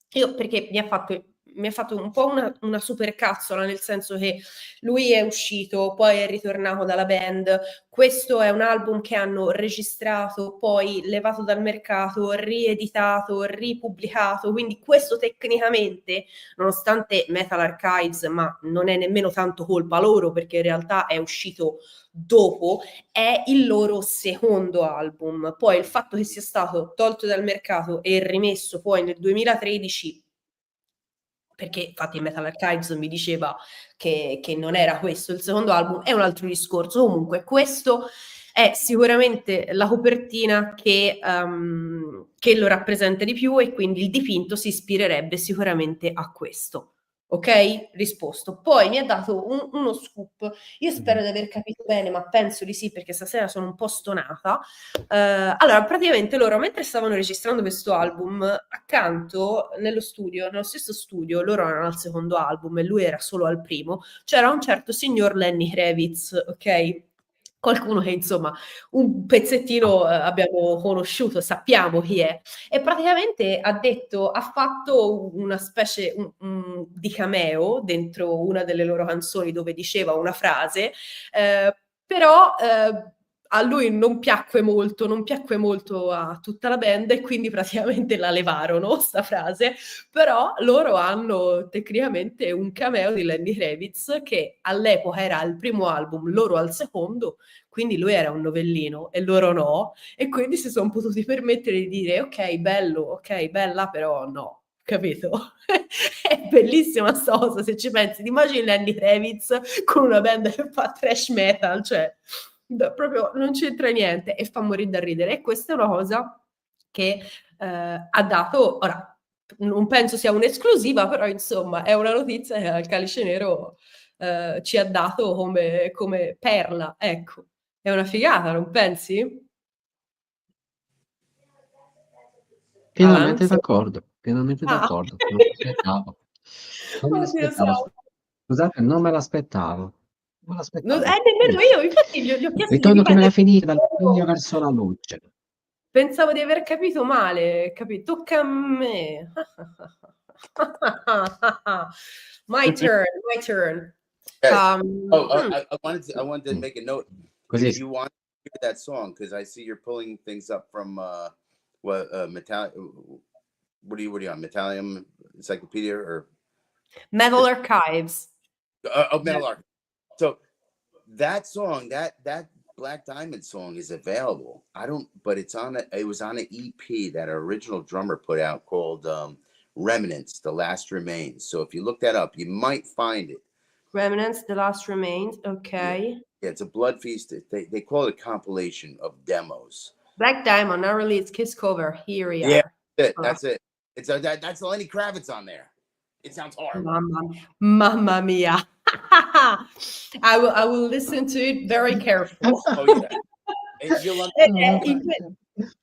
perché mi ha fatto un po' una supercazzola, nel senso che lui è uscito, poi è ritornato dalla band. Questo è un album che hanno registrato, poi levato dal mercato, rieditato, ripubblicato, quindi questo tecnicamente, nonostante Metal Archives, ma non è nemmeno tanto colpa loro, perché in realtà è uscito dopo, è il loro secondo album. Poi il fatto che sia stato tolto dal mercato e rimesso poi nel 2013, perché infatti Metal Archives mi diceva che non era questo il secondo album, è un altro discorso. Comunque questo è sicuramente la copertina che lo rappresenta di più e quindi il dipinto si ispirerebbe sicuramente a questo. Ok? Risposto. Poi mi ha dato uno scoop. Io spero di aver capito bene, ma penso di sì, perché stasera sono un po' stonata. Allora, praticamente loro, mentre stavano registrando questo album, accanto nello stesso studio, loro erano al secondo album e lui era solo al primo, c'era un certo signor Lenny Kravitz, ok? Qualcuno che insomma un pezzettino abbiamo conosciuto, sappiamo chi è, e praticamente ha fatto una specie di cameo dentro una delle loro canzoni dove diceva una frase, però a lui non piacque molto a tutta la band e quindi praticamente la levarono sta frase, però loro hanno tecnicamente un cameo di Lenny Kravitz che all'epoca era al primo album, loro al secondo, quindi lui era un novellino e loro no, e quindi si sono potuti permettere di dire ok, bello, ok, bella, però no, capito? È bellissima sta cosa, se ci pensi, ti immagini Lenny Kravitz con una band che fa thrash metal, cioè proprio non c'entra niente e fa morire da ridere. E questa è una cosa che ha dato, ora non penso sia un'esclusiva, però insomma è una notizia che al Calice Nero ci ha dato come perla, ecco. È una figata, non pensi? Pienamente Avanzo. d'accordo, pienamente Ah. d'accordo. Non me l'aspettavo. Non me Oddio l'aspettavo. santo. Scusate, non me l'aspettavo. Non me l'aspettavo. Nemmeno io, infatti gli ho chiesto di Ritorno che me la ripetere. finita dal buio verso la luce. Pensavo di aver capito male, capito? Tocca a me. My turn, my turn. Okay. Hmm. I wanted to make a note. Così. If you want to hear that song, because I see you're pulling things up from Metal. What are you on? Metallium Encyclopedia or Metal Archives. Metal Archive. So that song, that Black Diamond song is available. But it was on an EP that our original drummer put out called Remnants, The Last Remains. So if you look that up, you might find it. Remnants, The Last Remains, okay. Yeah, it's a blood feast. They call it a compilation of demos. Black Diamond, now released Kiss cover. Here we Yeah, are. that's it. It's that's Lenny Kravitz on there. It sounds horrible. Mamma mia. I will listen to it very carefully. Oh yeah.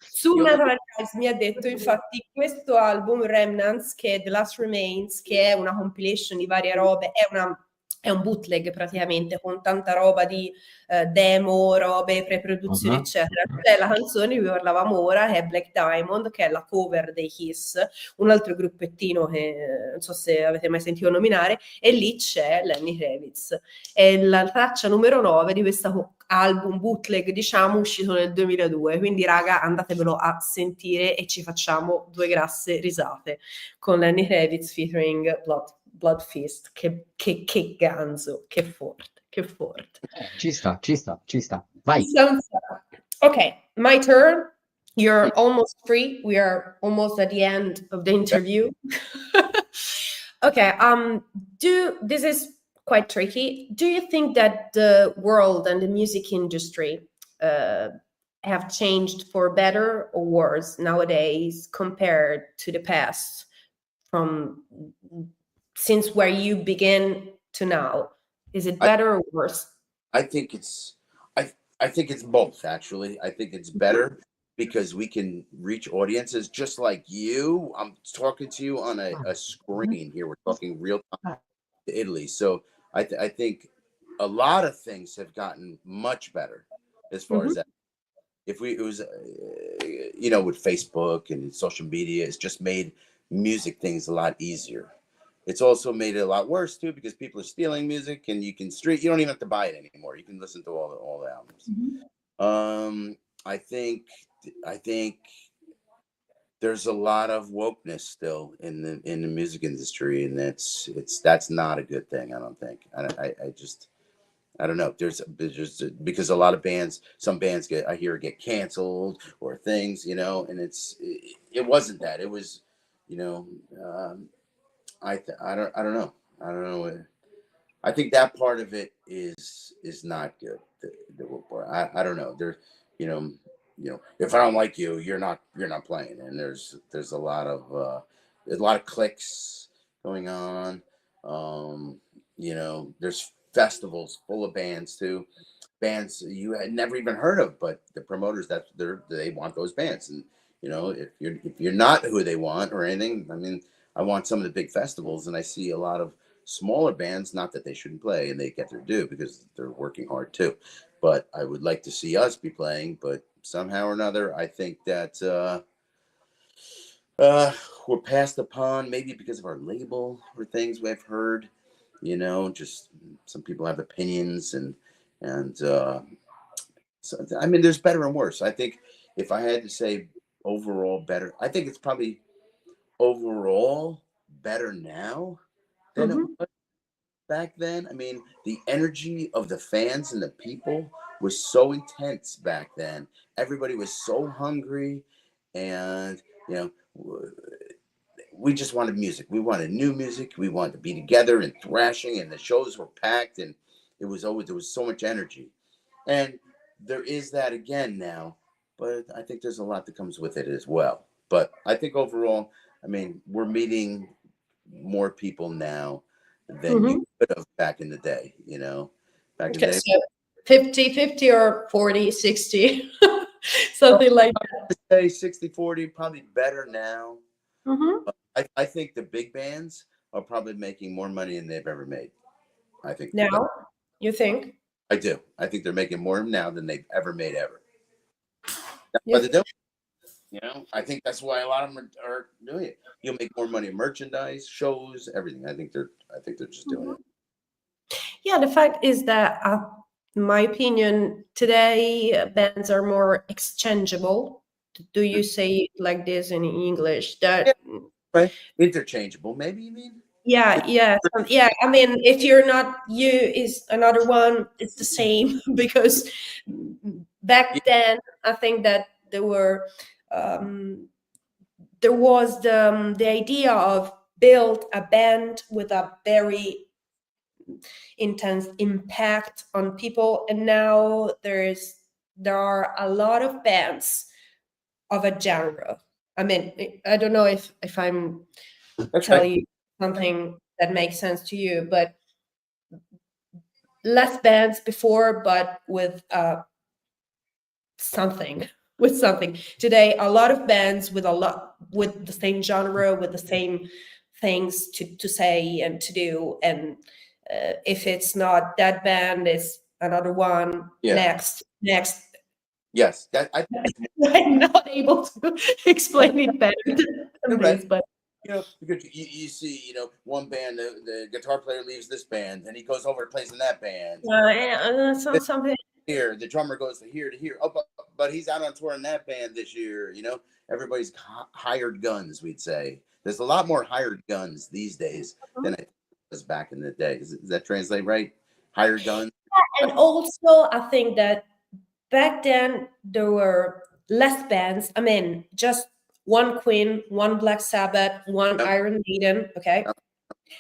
Su Metal Archives mi ha detto infatti questo album Remnants, che è The Last Remains, che è una compilation di varie robe, è un bootleg praticamente con tanta roba di demo, robe, pre-produzioni eccetera. C'è la canzone di cui parlavamo ora che è Black Diamond, che è la cover dei Kiss, un altro gruppettino che non so se avete mai sentito nominare, e lì c'è Lenny Kravitz. È la traccia numero 9 di questo album bootleg, diciamo, uscito nel 2002. Quindi raga, andatevelo a sentire e ci facciamo due grasse risate con Lenny Kravitz featuring Blood Feast. Che ganzo, che forte, che forte. Ci sta. Vai. Okay, my turn. You're almost free. We are almost at the end of the interview. Okay, this is quite tricky. Do you think that the world and the music industry have changed for better or worse nowadays compared to the past, from since where you begin to now? Is it better or worse? I think it's both, actually. I think it's better because we can reach audiences just like you. I'm talking to you on a screen here. We're talking real time to Italy. So I think a lot of things have gotten much better as far as that. It was, with Facebook and social media, it's just made music things a lot easier. It's also made it a lot worse too, because people are stealing music, and you don't even have to buy it anymore. You can listen to all the albums. I think there's a lot of wokeness still in the music industry, and that's not a good thing. I don't think. I don't know. There's because a lot of some bands get canceled or things, and it wasn't that. It was, I don't know. I think that part of it is not good. I don't know. There's, if I don't like you, you're not playing. And there's a lot of clicks going on. There's festivals full of bands too. Bands you had never even heard of, but the promoters they want those bands. And if you're not who they want or anything, I mean, I want some of the big festivals, and I see a lot of smaller bands, not that they shouldn't play and they get their due because they're working hard too, but I would like to see us be playing. But somehow or another, I think that we're passed upon, maybe because of our label or things we've heard, just some people have opinions, and so, I mean, there's better and worse. I think if I had to say overall better, I think it's probably overall better now than it was back then. I mean, the energy of the fans and the people was so intense back then. Everybody was so hungry, and we just wanted music. We wanted new music. We wanted to be together and thrashing, and the shows were packed, and there was so much energy. And there is that again now, but I think there's a lot that comes with it as well. But I think overall, I mean, we're meeting more people now than you could have back in the day, you know. Back in the day. So 50-50 or 40-60, something like that. Say 60-40, probably better now. Mm-hmm. I think the big bands are probably making more money than they've ever made. I think Now, you think? I do. I think they're making more now than they've ever made ever. That's Yeah. what they're doing. You know, I think that's why a lot of them are doing it. You'll make more money in merchandise, shows, everything. I think they're just doing it. Yeah, the fact is that, in my opinion, today bands are more exchangeable. Do you say it like this in English? That right, interchangeable, maybe you mean? Yeah. I mean, if you're not you, is another one. It's the same because back then, I think that there was the idea of build a band with a very intense impact on people, and now there are a lot of bands of a genre. I mean, I don't know if I'm telling you something that makes sense to you, but less bands before, but with something. Today, a lot of bands with the same genre, with the same things to say and to do, and if it's not that band, it's another one. Next. Yes, I'm not able to explain it better than this, but you know, because you see, you know, one band, the guitar player leaves this band, and he goes over and plays in that band. Something here, the drummer goes to here. Oh, but he's out on tour in that band this year. You know, everybody's hired guns. We'd say there's a lot more hired guns these days than it was back in the day. Does that translate right? Hired guns. Yeah, and also I think that back then there were less bands. I mean, just one Queen, one Black Sabbath, one Iron Maiden. Okay.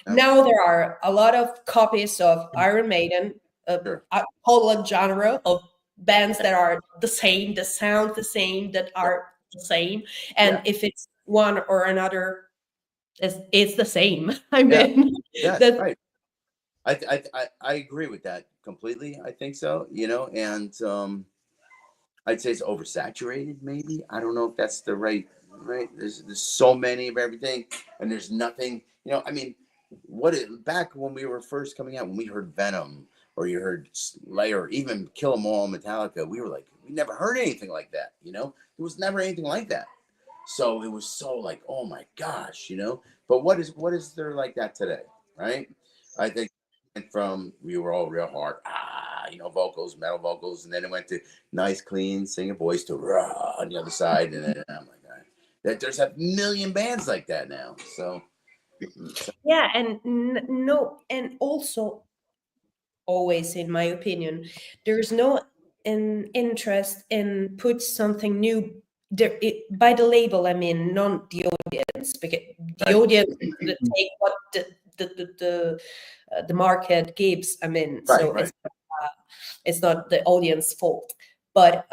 Now there are a lot of copies of Iron Maiden, a whole genre of bands that are the same, that sound the same, that are the same. And if it's one or another, it's the same. I mean, that's right. I agree with that completely. I think so, you know, and I'd say it's oversaturated. Maybe I don't know if that's the right. There's so many of everything, and there's nothing. You know, I mean, back when we were first coming out, when we heard Venom or you heard Slayer, even Kill 'Em All, Metallica, we were like, we never heard anything like that. You know, there was never anything like that. So it was so like, oh my gosh, you know. But what is there like that today, right? I think from we were all real hard, you know, vocals, metal vocals, and then it went to nice, clean singing voice to rah on the other side, and then oh my god, there's a million bands like that now. So yeah, and no, and also always, in my opinion, there's no interest in put something new by the label. I mean, not the audience, because the audience take what the market gives. I mean, it's not the audience fault, but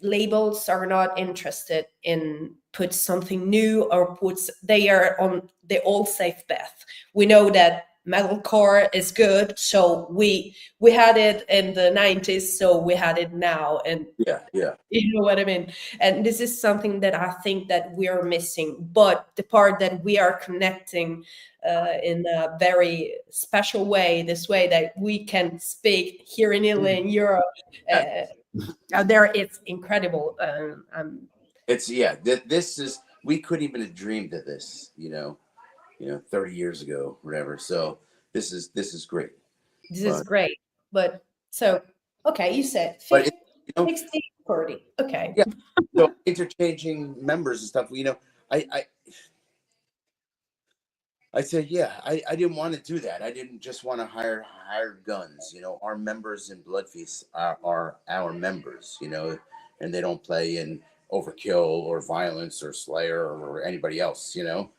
labels are not interested in put something new or they are on the old safe bet. We know that metalcore is good, so we had it in the 90s, so we had it now, and you know what I mean. And this is something that I think that we are missing, but the part that we are connecting in a very special way, this way that we can speak here in Italy, in Europe, out there, it's incredible. It's this is, we couldn't even have dreamed of this, you know, 30 years ago, whatever. So this is great. Is great. But so, okay, you said 50, 60, 40. Okay. Yeah. So interchanging members and stuff, you know, I said, I didn't want to do that. I didn't just want to hire guns. You know, our members in Blood Feast are our members, you know, and they don't play in Overkill or Violence or Slayer or anybody else, you know.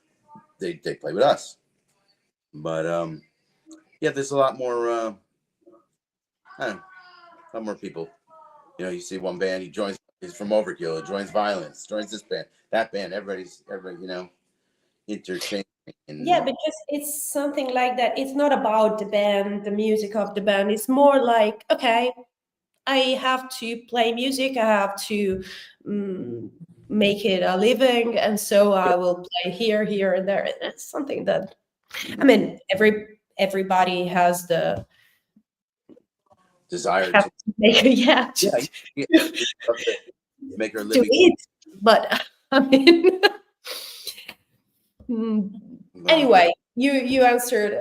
They play with us. But there's a lot more I don't know, a lot more people. You know, you see one band, he's from Overkill, he joins Violence, joins this band, that band, everybody, you know, interchanging. Yeah, because it's something like that. It's not about the band, the music of the band. It's more like, okay, I have to play music. I have to make it a living, and so I will play here, here, and there. It's something that, I mean, everybody has the desire have to to make it, yeah, make her to living. eat. But I mean, anyway, you answered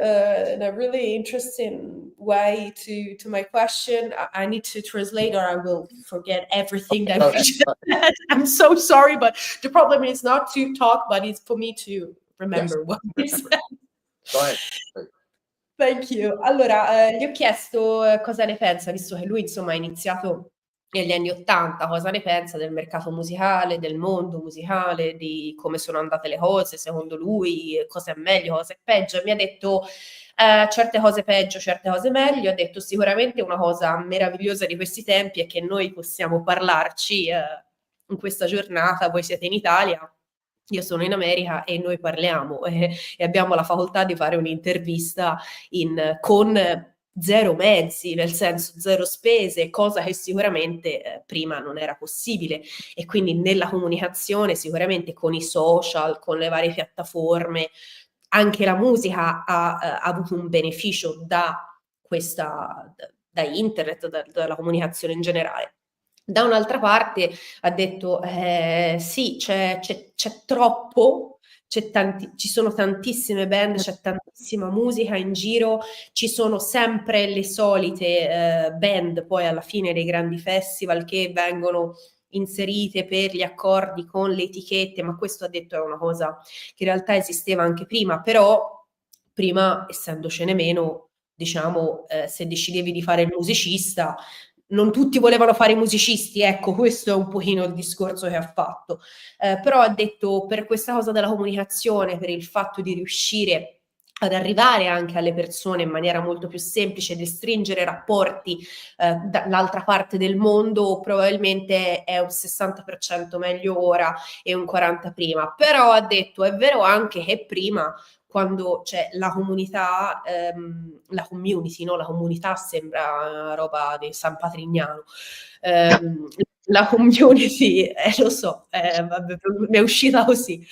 in a really interesting way to my question. I need to translate, or I will forget everything that we just said. I'm so sorry, but the problem is not to talk, but it's for me to remember what we said. Go ahead. Thank you. Allora, gli ho chiesto cosa ne pensa, visto che lui insomma ha iniziato negli anni '80, cosa ne pensa del mercato musicale, del mondo musicale, di come sono andate le cose secondo lui, cosa è meglio, cosa è peggio. E mi ha detto certe cose peggio, certe cose meglio. Ha detto sicuramente una cosa meravigliosa di questi tempi è che noi possiamo parlarci in questa giornata, voi siete in Italia, io sono in America e noi parliamo e abbiamo la facoltà di fare un'intervista con zero mezzi, nel senso zero spese, cosa che sicuramente prima non era possibile. E quindi nella comunicazione, sicuramente con i social, con le varie piattaforme, anche la musica ha avuto un beneficio da internet, dalla comunicazione in generale. Da un'altra parte ha detto sì, c'è troppo, ci sono tantissime band, c'è tantissima musica in giro, ci sono sempre le solite band poi alla fine dei grandi festival che vengono inserite per gli accordi con le etichette, ma questo ha detto è una cosa che in realtà esisteva anche prima, però prima, essendocene meno, diciamo, se decidevi di fare il musicista, non tutti volevano fare i musicisti, ecco, questo è un pochino il discorso che ha fatto. Però ha detto per questa cosa della comunicazione, per il fatto di riuscire ad arrivare anche alle persone in maniera molto più semplice, di stringere rapporti dall'altra parte del mondo, probabilmente è un 60% meglio ora e un 40% prima. Però ha detto è vero anche che prima, quando c'è la comunità, la community, no? La comunità sembra roba di San Patrignano. La community, lo so, vabbè, mi è uscita così.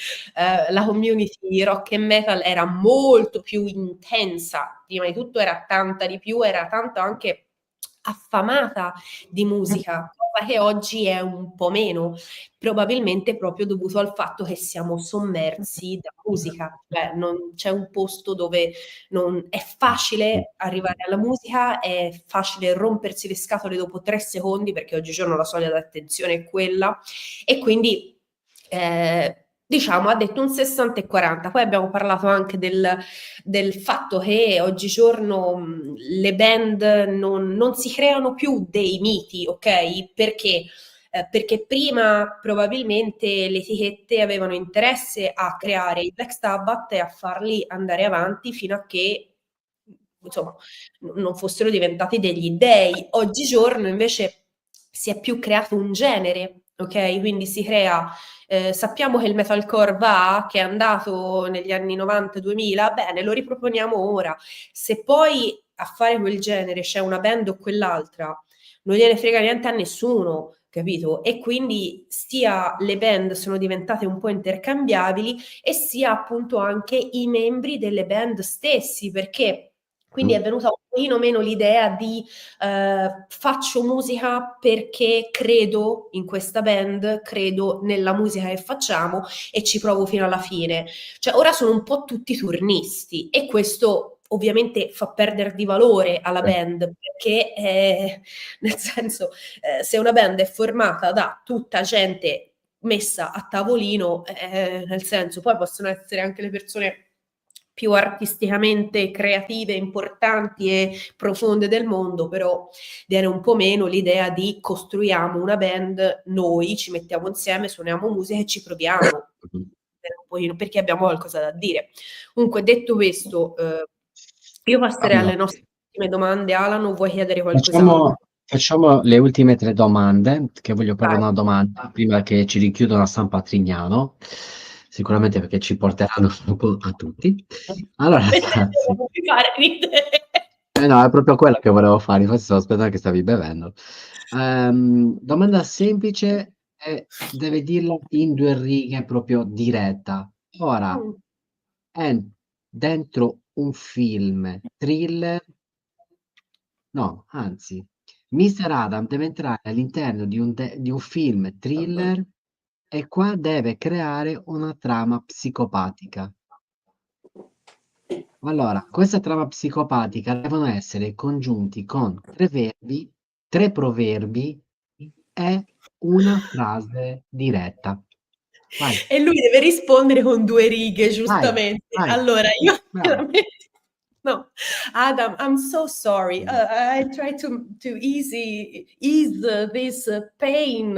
La community rock e metal era molto più intensa, prima di tutto era tanta di più, era tanto anche affamata di musica, cosa che oggi è un po' meno, probabilmente proprio dovuto al fatto che siamo sommersi da musica, cioè non c'è un posto dove non è facile arrivare alla musica, è facile rompersi le scatole dopo 3 secondi, perché oggigiorno la soglia d'attenzione è quella, e quindi diciamo ha detto un 60 e 40. Poi abbiamo parlato anche del fatto che oggigiorno le band non si creano più dei miti, ok? Perché prima probabilmente le etichette avevano interesse a creare i Black Sabbath e a farli andare avanti fino a che insomma non fossero diventati degli dei. Oggigiorno invece si è più creato un genere, ok? Quindi si crea, sappiamo che il metalcore va, che è andato negli anni 90-2000, bene, lo riproponiamo ora. Se poi a fare quel genere c'è una band o quell'altra, non gliene frega niente a nessuno, capito? E quindi sia le band sono diventate un po' intercambiabili e sia appunto anche i membri delle band stessi, perché quindi è venuta un pochino meno l'idea di faccio musica perché credo in questa band, credo nella musica che facciamo e ci provo fino alla fine. Cioè ora sono un po' tutti turnisti e questo ovviamente fa perdere di valore alla band, perché nel senso se una band è formata da tutta gente messa a tavolino, nel senso poi possono essere anche le persone più artisticamente creative, importanti e profonde del mondo, però viene un po' meno l'idea di costruiamo una band, noi ci mettiamo insieme, suoniamo musica e ci proviamo, perché abbiamo qualcosa da dire. Comunque, detto questo, io passerei alle nostre ultime domande. Alano, vuoi chiedere qualcos'altro? Facciamo le ultime 3 domande, che voglio porre una domanda prima che ci rinchiudono a San Patrignano. sicuramente perché ci porteranno un po' a tutti. Allora ragazzi, Non mi fare ridere. no, è proprio quello che volevo fare, infatti stavo aspettando che stavi bevendo. Domanda semplice e deve dirla in 2 righe, proprio diretta. Ora, Mm. è dentro un film thriller, no, anzi, Mr. Adam deve entrare all'interno di un film thriller e qua deve creare una trama psicopatica. Allora, questa trama psicopatica devono essere congiunti con 3 proverbi e una frase diretta. Vai, E lui deve rispondere con 2 righe, vai, giustamente. vai. Allora io Bravo. veramente no. Adam, I'm so sorry. I try to ease this pain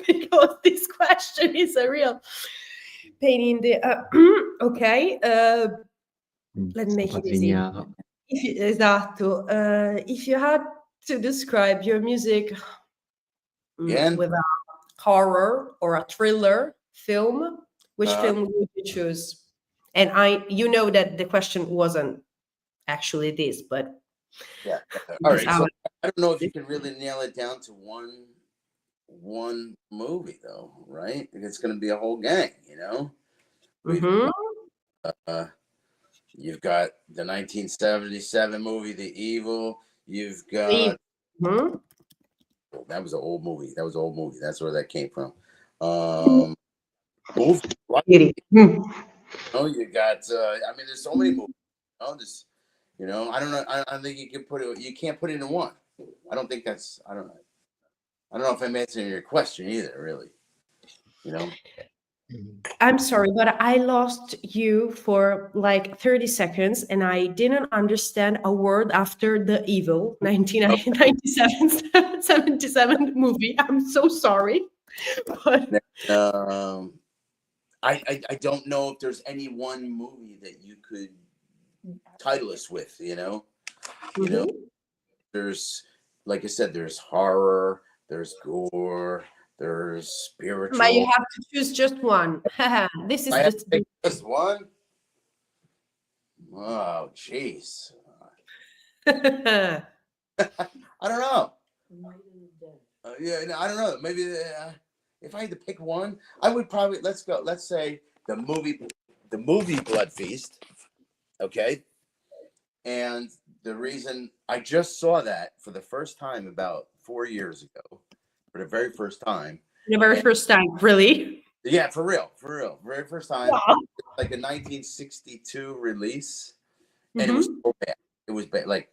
because this question is a real pain in the okay, let's make it easy. Patriniano. Esatto. If you had to describe your music Again? with a horror or a thriller film, which Uh, film would you choose? And you know that the question wasn't actually this, but yeah. All right. So our- I don't know if you can really nail it down to one movie though, right? It's going to be a whole gang, you know. Mhm. You've got the 1977 movie, The Evil. You've got Mhm. that was an old movie. That was an old movie. That's where that came from. Movie. Ieri. Mm. Oh, you got. I mean, there's so many movies. I don't know. I don't think you can put it. You can't put it in one. I don't think that's. I don't know. I don't know if I'm answering your question either. Really, you know. I'm sorry, but I lost you for like 30 seconds and I didn't understand a word after The Evil 1997 77 movie. I'm so sorry. But I don't know if there's any one movie that you could title us with. You know, there's, like I said, there's horror, there's gore, there's spiritual. but you have to choose just one. This is I have to pick just one. Oh, jeez. I don't know. Yeah, I don't know. Maybe if I had to pick one, I would probably let's say the movie Blood Feast. Okay. And the reason I just saw that for the first time about 4 years ago, for the very first time. The very first time, really? Yeah, for real. Very first time. Wow. Like a 1962 release. And it was so bad. It was bad. Like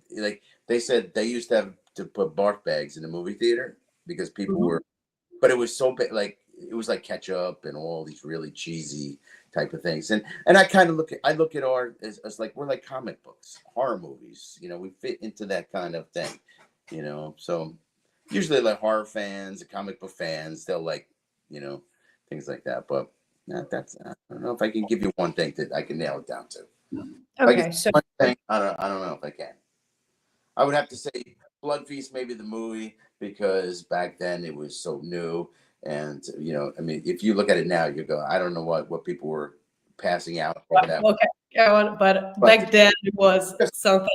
they said they used to have to put barf bags in the movie theater because people were, but it was so bad. Like it was like ketchup and all these really cheesy type of things. And I kind of look at art as like we're like comic books, horror movies. You know, we fit into that kind of thing. You know, so usually like horror fans, comic book fans, they'll like, you know, things like that. But that's I don't know if I can give you one thing that I can nail it down to. Okay, so one thing, I don't know if I can. I would have to say Blood Feast, maybe the movie, because back then it was so new. And, you know, I mean, if you look at it now, you go, I don't know what people were passing out. okay, go on, but back then it was something.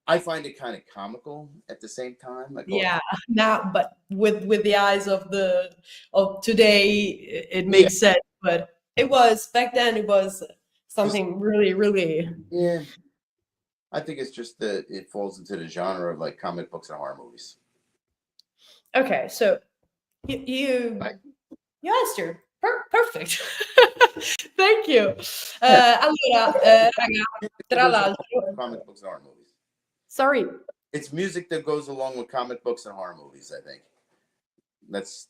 I find it kind of comical at the same time. Like, yeah, now, but with the eyes of today, it makes sense. But it was back then. It was something really, really. Yeah, I think it's just that it falls into the genre of like comic books and horror movies. Okay, so you answered. Perfect. Thank you. Allora, raga, tra l'altro, comic books and horror movies. Sorry. It's music that goes along with comic books and horror movies, I think. That's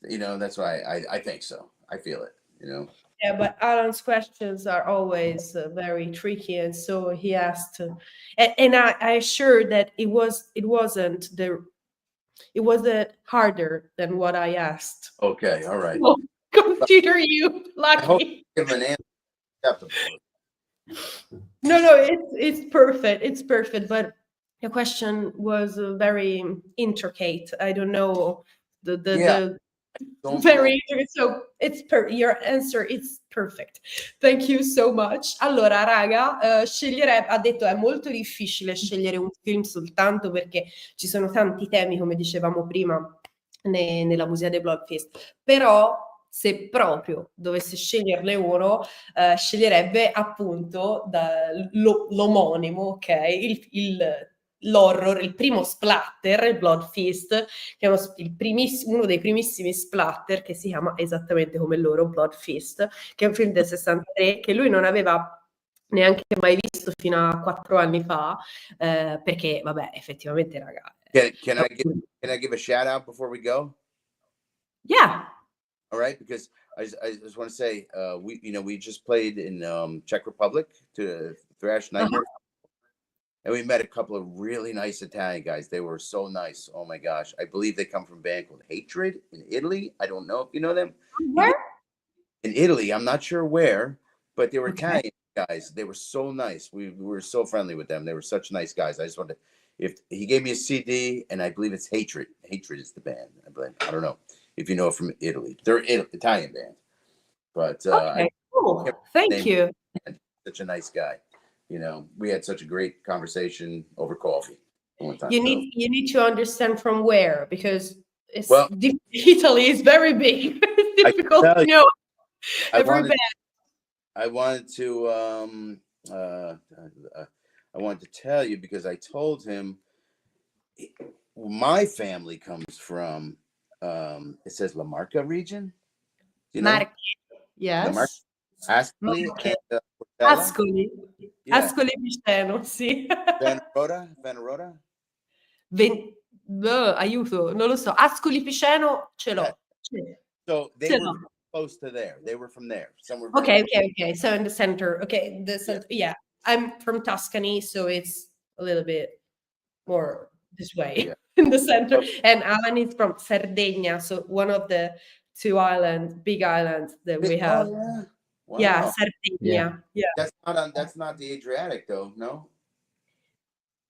why I think so. I feel it, you know. Yeah, but Alan's questions are always very tricky, and so he asked, and I assured that it wasn't harder than what I asked. Okay, all right. Well, consider you lucky. I hope you give an answer acceptable. No, it's perfect. It's perfect, but the question was very intricate. I don't know the Very so your answer is perfect. Thank you so much. Allora, raga, ha detto è molto difficile scegliere un film soltanto perché ci sono tanti temi, come dicevamo prima, nella musica dei Bloodfeast. Però se proprio dovesse sceglierne uno, sceglierebbe appunto l'omonimo, ok? L'horror, il primo splatter, il Bloodfeast, che è uno dei primissimi splatter, che si chiama esattamente come loro, Bloodfeast, che è un film del 63 che lui non aveva neanche mai visto fino a 4 anni fa, perché vabbè, effettivamente, raga. Can I give a shout out before we go? Yeah. All right, because I just want to say we just played in Czech Republic to Thrash Nightmare. And we met a couple of really nice Italian guys. They were so nice. Oh my gosh. I believe they come from a band called Hatred in Italy. I don't know if you know them. Where? In Italy. I'm not sure where, but they were Italian guys. They were so nice. We were so friendly with them. They were such nice guys. I just wanted if he gave me a CD, and I believe it's Hatred. Hatred is the band. I don't know if you know it from Italy. They're an Italian band. But okay, cool. Thank you. Such a nice guy. You know, we had such a great conversation over coffee one time. You need to understand from where, because Italy is very big. It's difficult to know. I wanted to tell you because I told him my family comes from it says La Marca region. You know? Marche. Yes. Ascoli. Ascoli. Yeah. Ascoli Piceno, sì. Venerota? Aiuto, non lo so. Ascoli Piceno ce l'ho. Yeah. So they were close to there. They were from there. Somewhere. Okay. So in the center. Okay, the center. Yeah. I'm from Tuscany, so it's a little bit more this way in the center. And Alan is from Sardinia, so one of the big islands that we have. Oh, yeah. Wow. Yeah, Sardinia. Yeah. That's not the Adriatic though, no?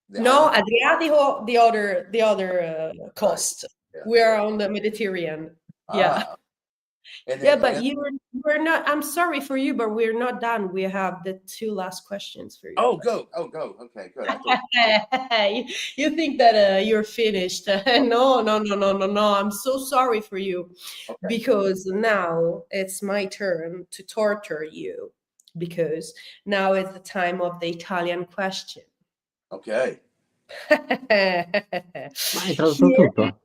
No, Adriatico, the other coast. Yeah. We are on the Mediterranean. Yeah. But we're not. I'm sorry for you, but we're not done. We have the 2 last questions for you. Oh, go. Okay, good. You think that you're finished? No. I'm so sorry for you, because now it's my turn to torture you, because now it's the time of the Italian question. Ok. Ma hai tradotto tutto?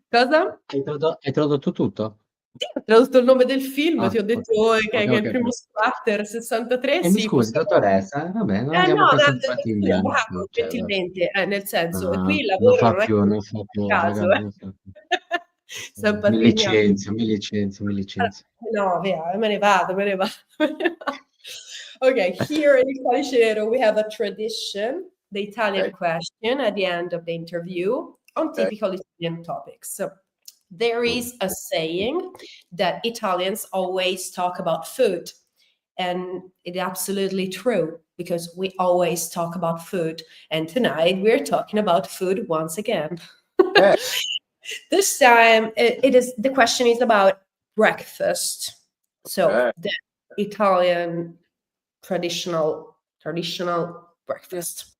Cosa? Hai tradotto tutto? Sì, ho tradotto il nome del film, ti ho detto che è il primo splatter 63. Mi scusi, dottoressa, vabbè, non abbiamo questa simpatia. Gentilmente, nel senso, e qui il non lavoro fa non è più, mi licenzio. No, via, me ne vado. Okay, here in Calice Nero we have a tradition, the Italian question at the end of the interview on typical Italian topics. So there is a saying that Italians always talk about food, and it's absolutely true, because we always talk about food, and tonight we're talking about food once again. This time the question is about breakfast. So the Italian traditional breakfast.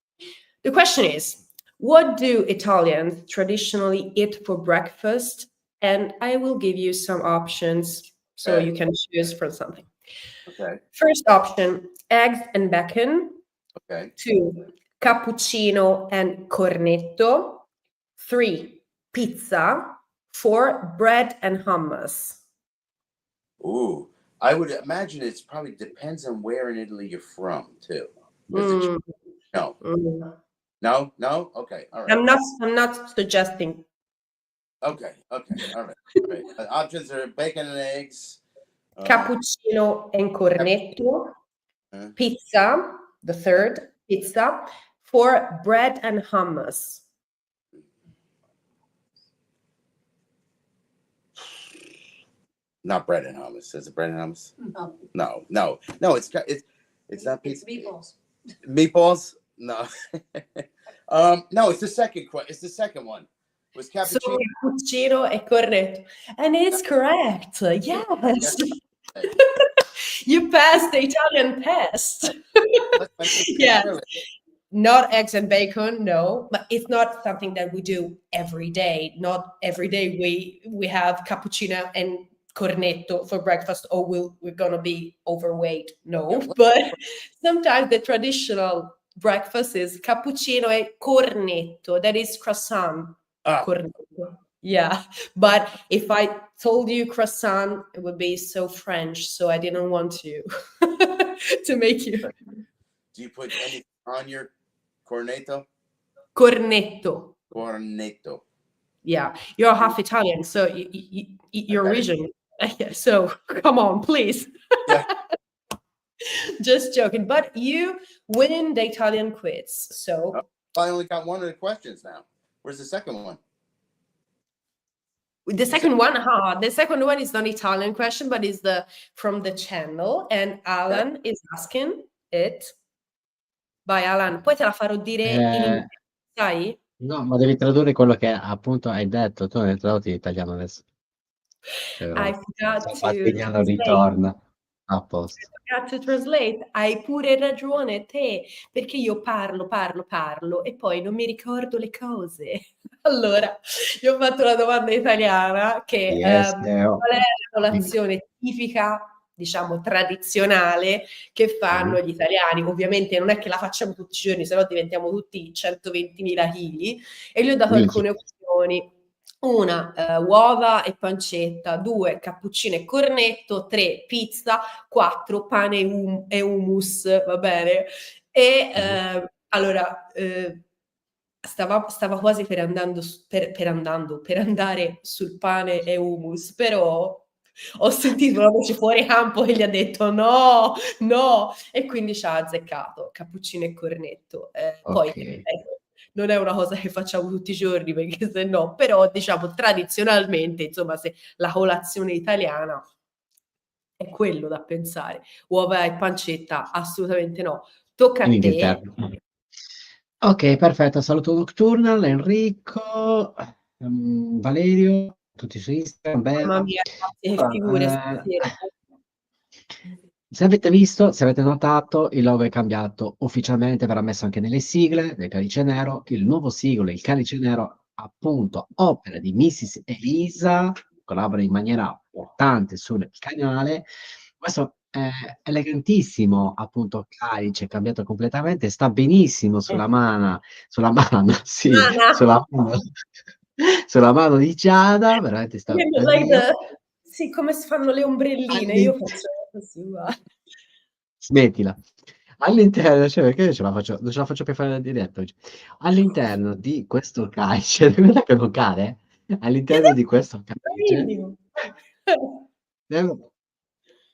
The question is, what do Italians traditionally eat for breakfast? And I will give you some options so you can choose from something. Okay. First option, eggs and bacon. Okay. 2, cappuccino and cornetto. 3, pizza. 4, bread and hummus. Ooh, I would imagine it's probably depends on where in Italy you're from too. No. Okay, all right. I'm not suggesting. Okay, all right. Options are bacon and eggs, cappuccino and cornetto, pizza, the third, pizza. 4, bread and hummus. Not bread and hummus. Is it bread and hummus? No. It's not pizza. It's meatballs. Meatballs? No. No, it's the second. It's the second one. Was Sono cappuccino? cappuccino e corretto. And it's correct. Yes. You passed the Italian test. Yes. Not eggs and bacon, no, but it's not something that we do every day. Not every day we have cappuccino and cornetto for breakfast, or we're gonna be overweight. No, but sometimes the traditional breakfast is cappuccino e cornetto. That is croissant. Cornetto. Yeah, but if I told you croissant, it would be so French, so I didn't want to to make you. Do you put anything on your cornetto? Cornetto. Cornetto. Yeah, you're half Italian, so you're region. So come on, please. Yeah. Just joking. But you win the Italian quiz. So I only got one of the questions now. Where's the second one? The second one is not an Italian question, but is from the channel, and Alan is asking it. Vai Alan, poi te la farò dire in inglese, sai? No, ma devi tradurre quello che appunto hai detto, tu non hai tradotto in italiano adesso. I forgot to ritorna a posto. to translate. Hai pure ragione te, perché io parlo e poi non mi ricordo le cose. Allora, io ho fatto una domanda italiana che qual è la colazione tipica, diciamo tradizionale, che fanno gli italiani. Ovviamente non è che la facciamo tutti i giorni, sennò diventiamo tutti 120.000 kg, e gli ho dato alcune opzioni. 1, uova e pancetta, 2, cappuccino e cornetto, 3, pizza, 4, pane e hummus, va bene? E allora stava quasi per andare sul pane e hummus, però ho sentito una voce fuori campo che gli ha detto no, e quindi ci ha azzeccato cappuccino e cornetto. Poi non è una cosa che facciamo tutti i giorni, perché se no, però diciamo tradizionalmente, insomma, se la colazione italiana è quello da pensare. Uova e pancetta, assolutamente no. Tocca a te. Ok, perfetto. Saluto Nocturnal, Enrico, Valerio, tutti su Instagram. Mamma mia, che figure stasera. Se avete visto, se avete notato, il logo è cambiato ufficialmente, verrà messo anche nelle sigle del Calice Nero. Il nuovo siglo, il Calice Nero, appunto, opera di Mrs. Elisa, collabora in maniera importante sul canale. Questo è elegantissimo, appunto, calice, cambiato completamente, sta benissimo sulla mano, sulla mano di Giada, veramente sta sì, come si fanno le ombrelline, io faccio così, guarda. Smettila. All'interno, cioè, perché non ce la faccio più fare la diretta oggi. All'interno di questo calice, guarda che non cade, all'interno di questo calice,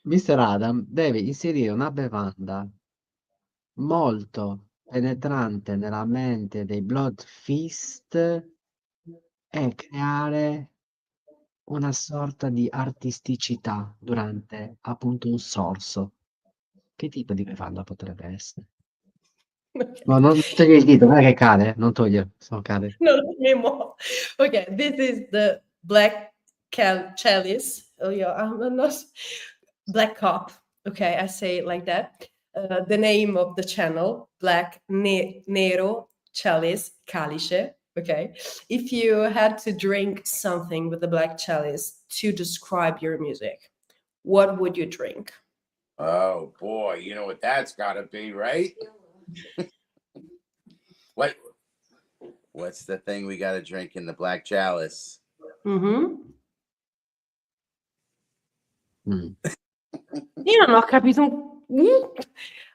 Mr. Adam deve inserire una bevanda molto penetrante nella mente dei Blood Fist e creare una sorta di artisticità durante appunto un sorso. Che tipo di bevanda potrebbe essere? No, non togli il dito, guarda che cade, non togliere, se no cade. No. Okay, this is the black chalice. Oh yeah, I'm not black cup. Okay, I say it like that. The name of the channel, Black Nero Chalice Calice. Okay, if you had to drink something with the black chalice to describe your music, what would you drink? Oh boy, you know what that's got to be, right? What's the thing we got to drink in the black chalice? Io non ho capito.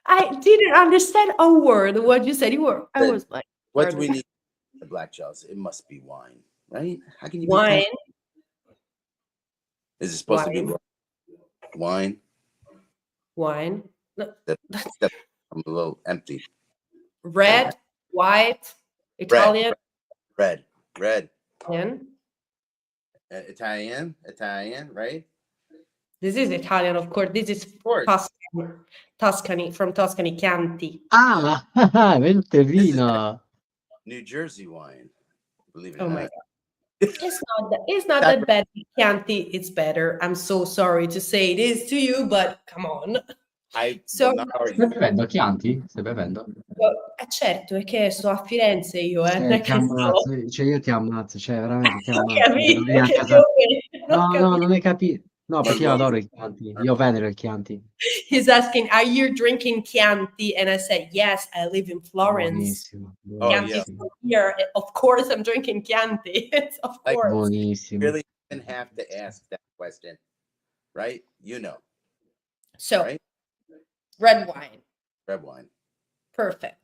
I didn't understand a word what you said. I was like, what do we need in the black chalice? It must be wine, right? How can you wine? Is it supposed to be wine? Wine. No. I'm a little empty. Red, white, Italian. Red. Italian, right? This is Italian, of course. This is Tuscany, from Tuscany, Chianti. Ah, venuto il vino. New Jersey wine. Believe it or Oh not. my God. It's not that bad. Chianti, it's better. I'm so sorry to say it is to you, but come on. So, Stai bevendo Chianti? Stai bevendo? certo, è che sto a Firenze io, non è Ti che ammazzo, cioè io ti ammazzo, cioè veramente ti Ho ammazzo. perché non capito vieni a che casa. non ho No, capito. non hai capito. No, perché io adoro il Chianti, io venero il Chianti. He's asking, are you drinking Chianti? And I said, yes, I live in Florence. Buonissimo, Chianti is buonissimo. from here. Of course I'm drinking Chianti. Of course. Buonissimo. Really even have to ask that question, right? You know. So, right? red wine. Red wine. Perfect.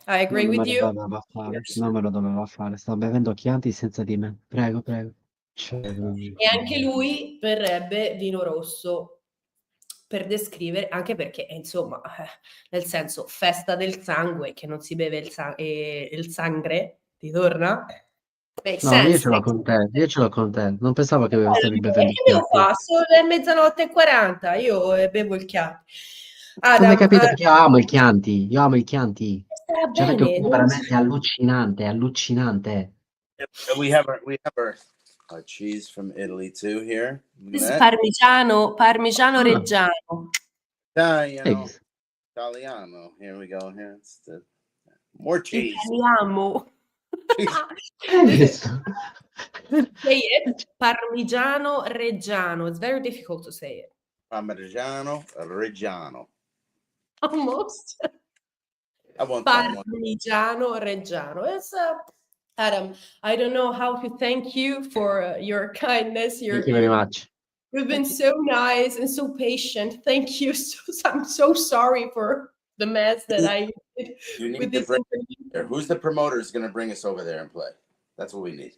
I agree Non with me you. lo doveva fare, non me lo doveva fare. Sto bevendo Chianti senza di me. Prego, prego. Cioè, E anche lui berrebbe vino rosso per descrivere, anche perché, insomma, nel senso, festa del sangue, che non si beve il sangue, ti torna? Makes No, io sense. ce l'ho con te, io ce l'ho con te. Non pensavo che stavi bevendo il Che devo Chianti. fare? Sono le mezzanotte e 40, io bevo il Chianti. Non hai Adam, capito perché io amo il Chianti, io amo il Chianti. starà Cioè perché bene. è veramente allucinante, allucinante. We have our cheese from Italy too here. This is parmigiano Ah. reggiano. Italiano. Italiano. Here we go. Here it's the more cheese. Italiamo. Say it. Parmigiano reggiano. It's very difficult to say it. Parmigiano reggiano. Almost. Parmigiano reggiano. It's Adam, I don't know how to thank you for your kindness. Thank you very much. You've been so nice and so patient. Thank you. I'm so sorry for the mess that I did with this interview. Who's the promoter is going to bring us over there and play? That's what we need.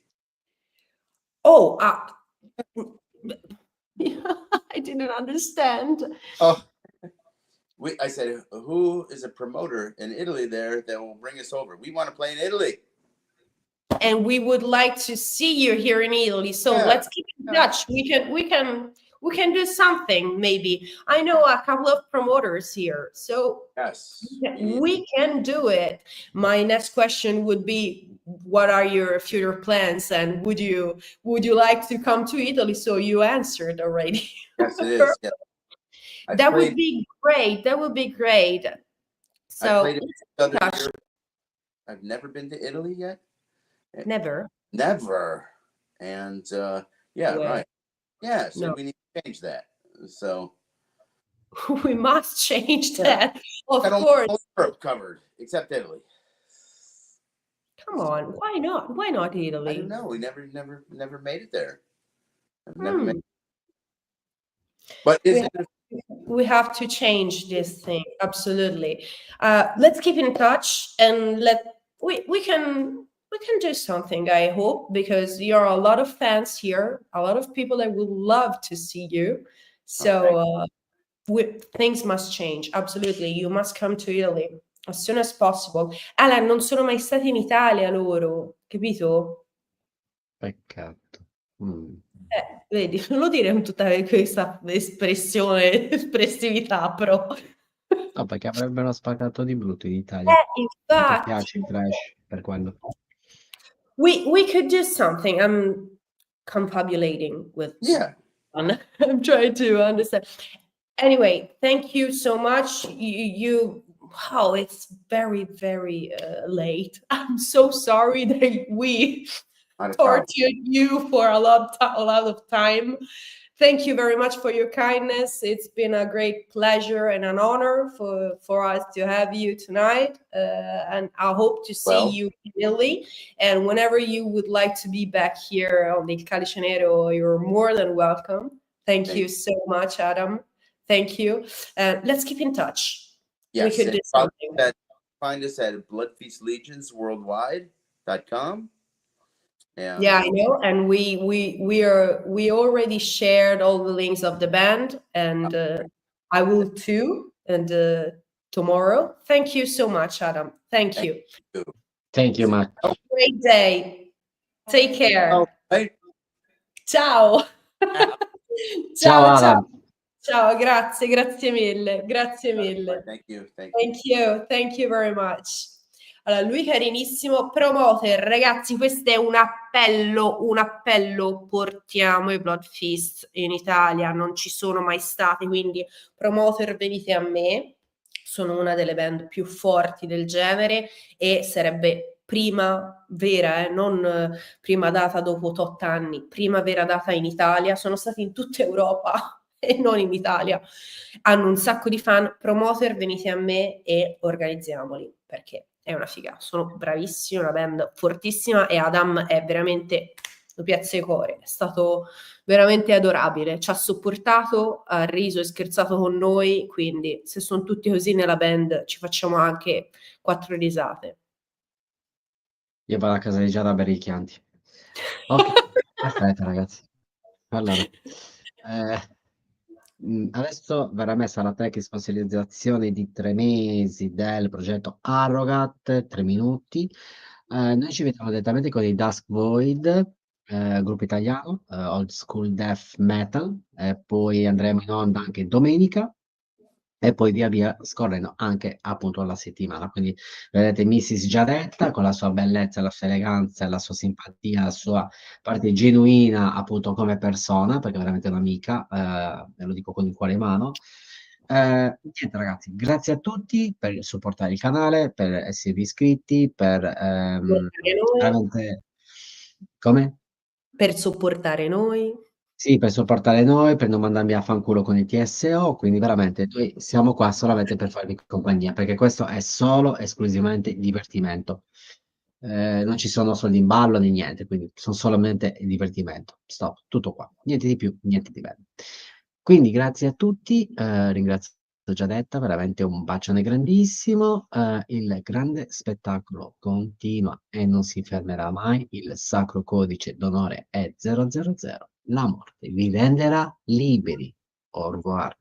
Oh, I didn't understand. Oh, I said, who is a promoter in Italy there that will bring us over? We want to play in Italy. And we would like to see you here in Italy. So let's keep in touch. We can do something maybe. I know a couple of promoters here, so yes, we can do it. My next question would be, what are your future plans, and would you like to come to Italy? So you answered already. Yes, it is. Yeah. That would be great. That would be great. So I've never been to Italy yet. Never. And right. Yeah, so we need to change that. So we must change that. Of course. Europe covered, except Italy. Come on, why not? Why not Italy? I don't know. We never made it there. Never made it. But we have to change this thing. Absolutely. Let's keep in touch, and we can do something, I hope, because you're a lot of fans here, a lot of people that would love to see you. So things must change. Absolutely. You must come to Italy as soon as possible. Alan, non sono mai stati in Italia loro, capito? Peccato. Vedi, non lo dire con tutta questa espressività, però. No, perché avrebbero spaccato di brutto in Italia. Infatti. Mi piace il Thrash, per quello. We could do something. I'm confabulating with I'm trying to understand. Anyway, thank you so much. Wow, it's very, very late. I'm so sorry that we tortured you for a lot of time. Thank you very much for your kindness. It's been a great pleasure and an honor for us to have you tonight. And I hope to see you in Italy. And whenever you would like to be back here on the Calice Nero, you're more than welcome. Thank you so much, Adam. Thank you. Let's keep in touch. Yes, we could do something. Find us at bloodfeastlegionsworldwide.com. Yeah, I know, and we already shared all the links of the band, and I will too. And tomorrow, thank you so much, Adam. Thank you. Thank you, much. Great day. Take care. Ciao. Ciao, Adam. Ciao, grazie mille. Thank you. Thank you very much. Allora, lui carinissimo, promoter, ragazzi, questo è un appello, portiamo i Blood Feast in Italia, non ci sono mai stati, quindi promoter, venite a me, sono una delle band più forti del genere e sarebbe prima vera, non prima data dopo 8 anni, prima vera data in Italia, sono stati in tutta Europa e non in Italia, hanno un sacco di fan, promoter, venite a me e organizziamoli, perché è una figa, sono bravissimi, una band fortissima e Adam è veramente due piazze di cuore, è stato veramente adorabile, ci ha supportato, ha riso e scherzato con noi, quindi se sono tutti così nella band ci facciamo anche 4 risate. Io vado a casa di Giada a bere i Chianti. Ok, perfetto ragazzi. Allora, adesso verrà messa la track in sponsorizzazione di 3 mesi del progetto Arrogat, 3 minuti. Noi ci vediamo direttamente con i Dusk Void, gruppo italiano, old school death metal, poi andremo in onda anche domenica e poi via via scorrendo anche appunto la settimana. Quindi vedete Mrs. Giaretta con la sua bellezza, la sua eleganza, la sua simpatia, la sua parte genuina appunto come persona, perché è veramente un'amica, ve lo dico con il cuore in mano. Niente ragazzi, grazie a tutti per supportare il canale, per esservi iscritti, per Supportare noi, veramente... Come? per supportare noi. Sì, per supportare noi, per non mandarmi a fanculo con il TSO, quindi veramente noi siamo qua solamente per farvi compagnia, perché questo è solo esclusivamente divertimento. Non ci sono soldi in ballo né niente, quindi sono solamente divertimento. Stop, tutto qua. Niente di più, niente di meno. Quindi grazie a tutti, ringrazio Giadetta, veramente un bacione grandissimo. Il grande spettacolo continua e non si fermerà mai. Il sacro codice d'onore è 000. La morte vi renderà liberi. Au revoir.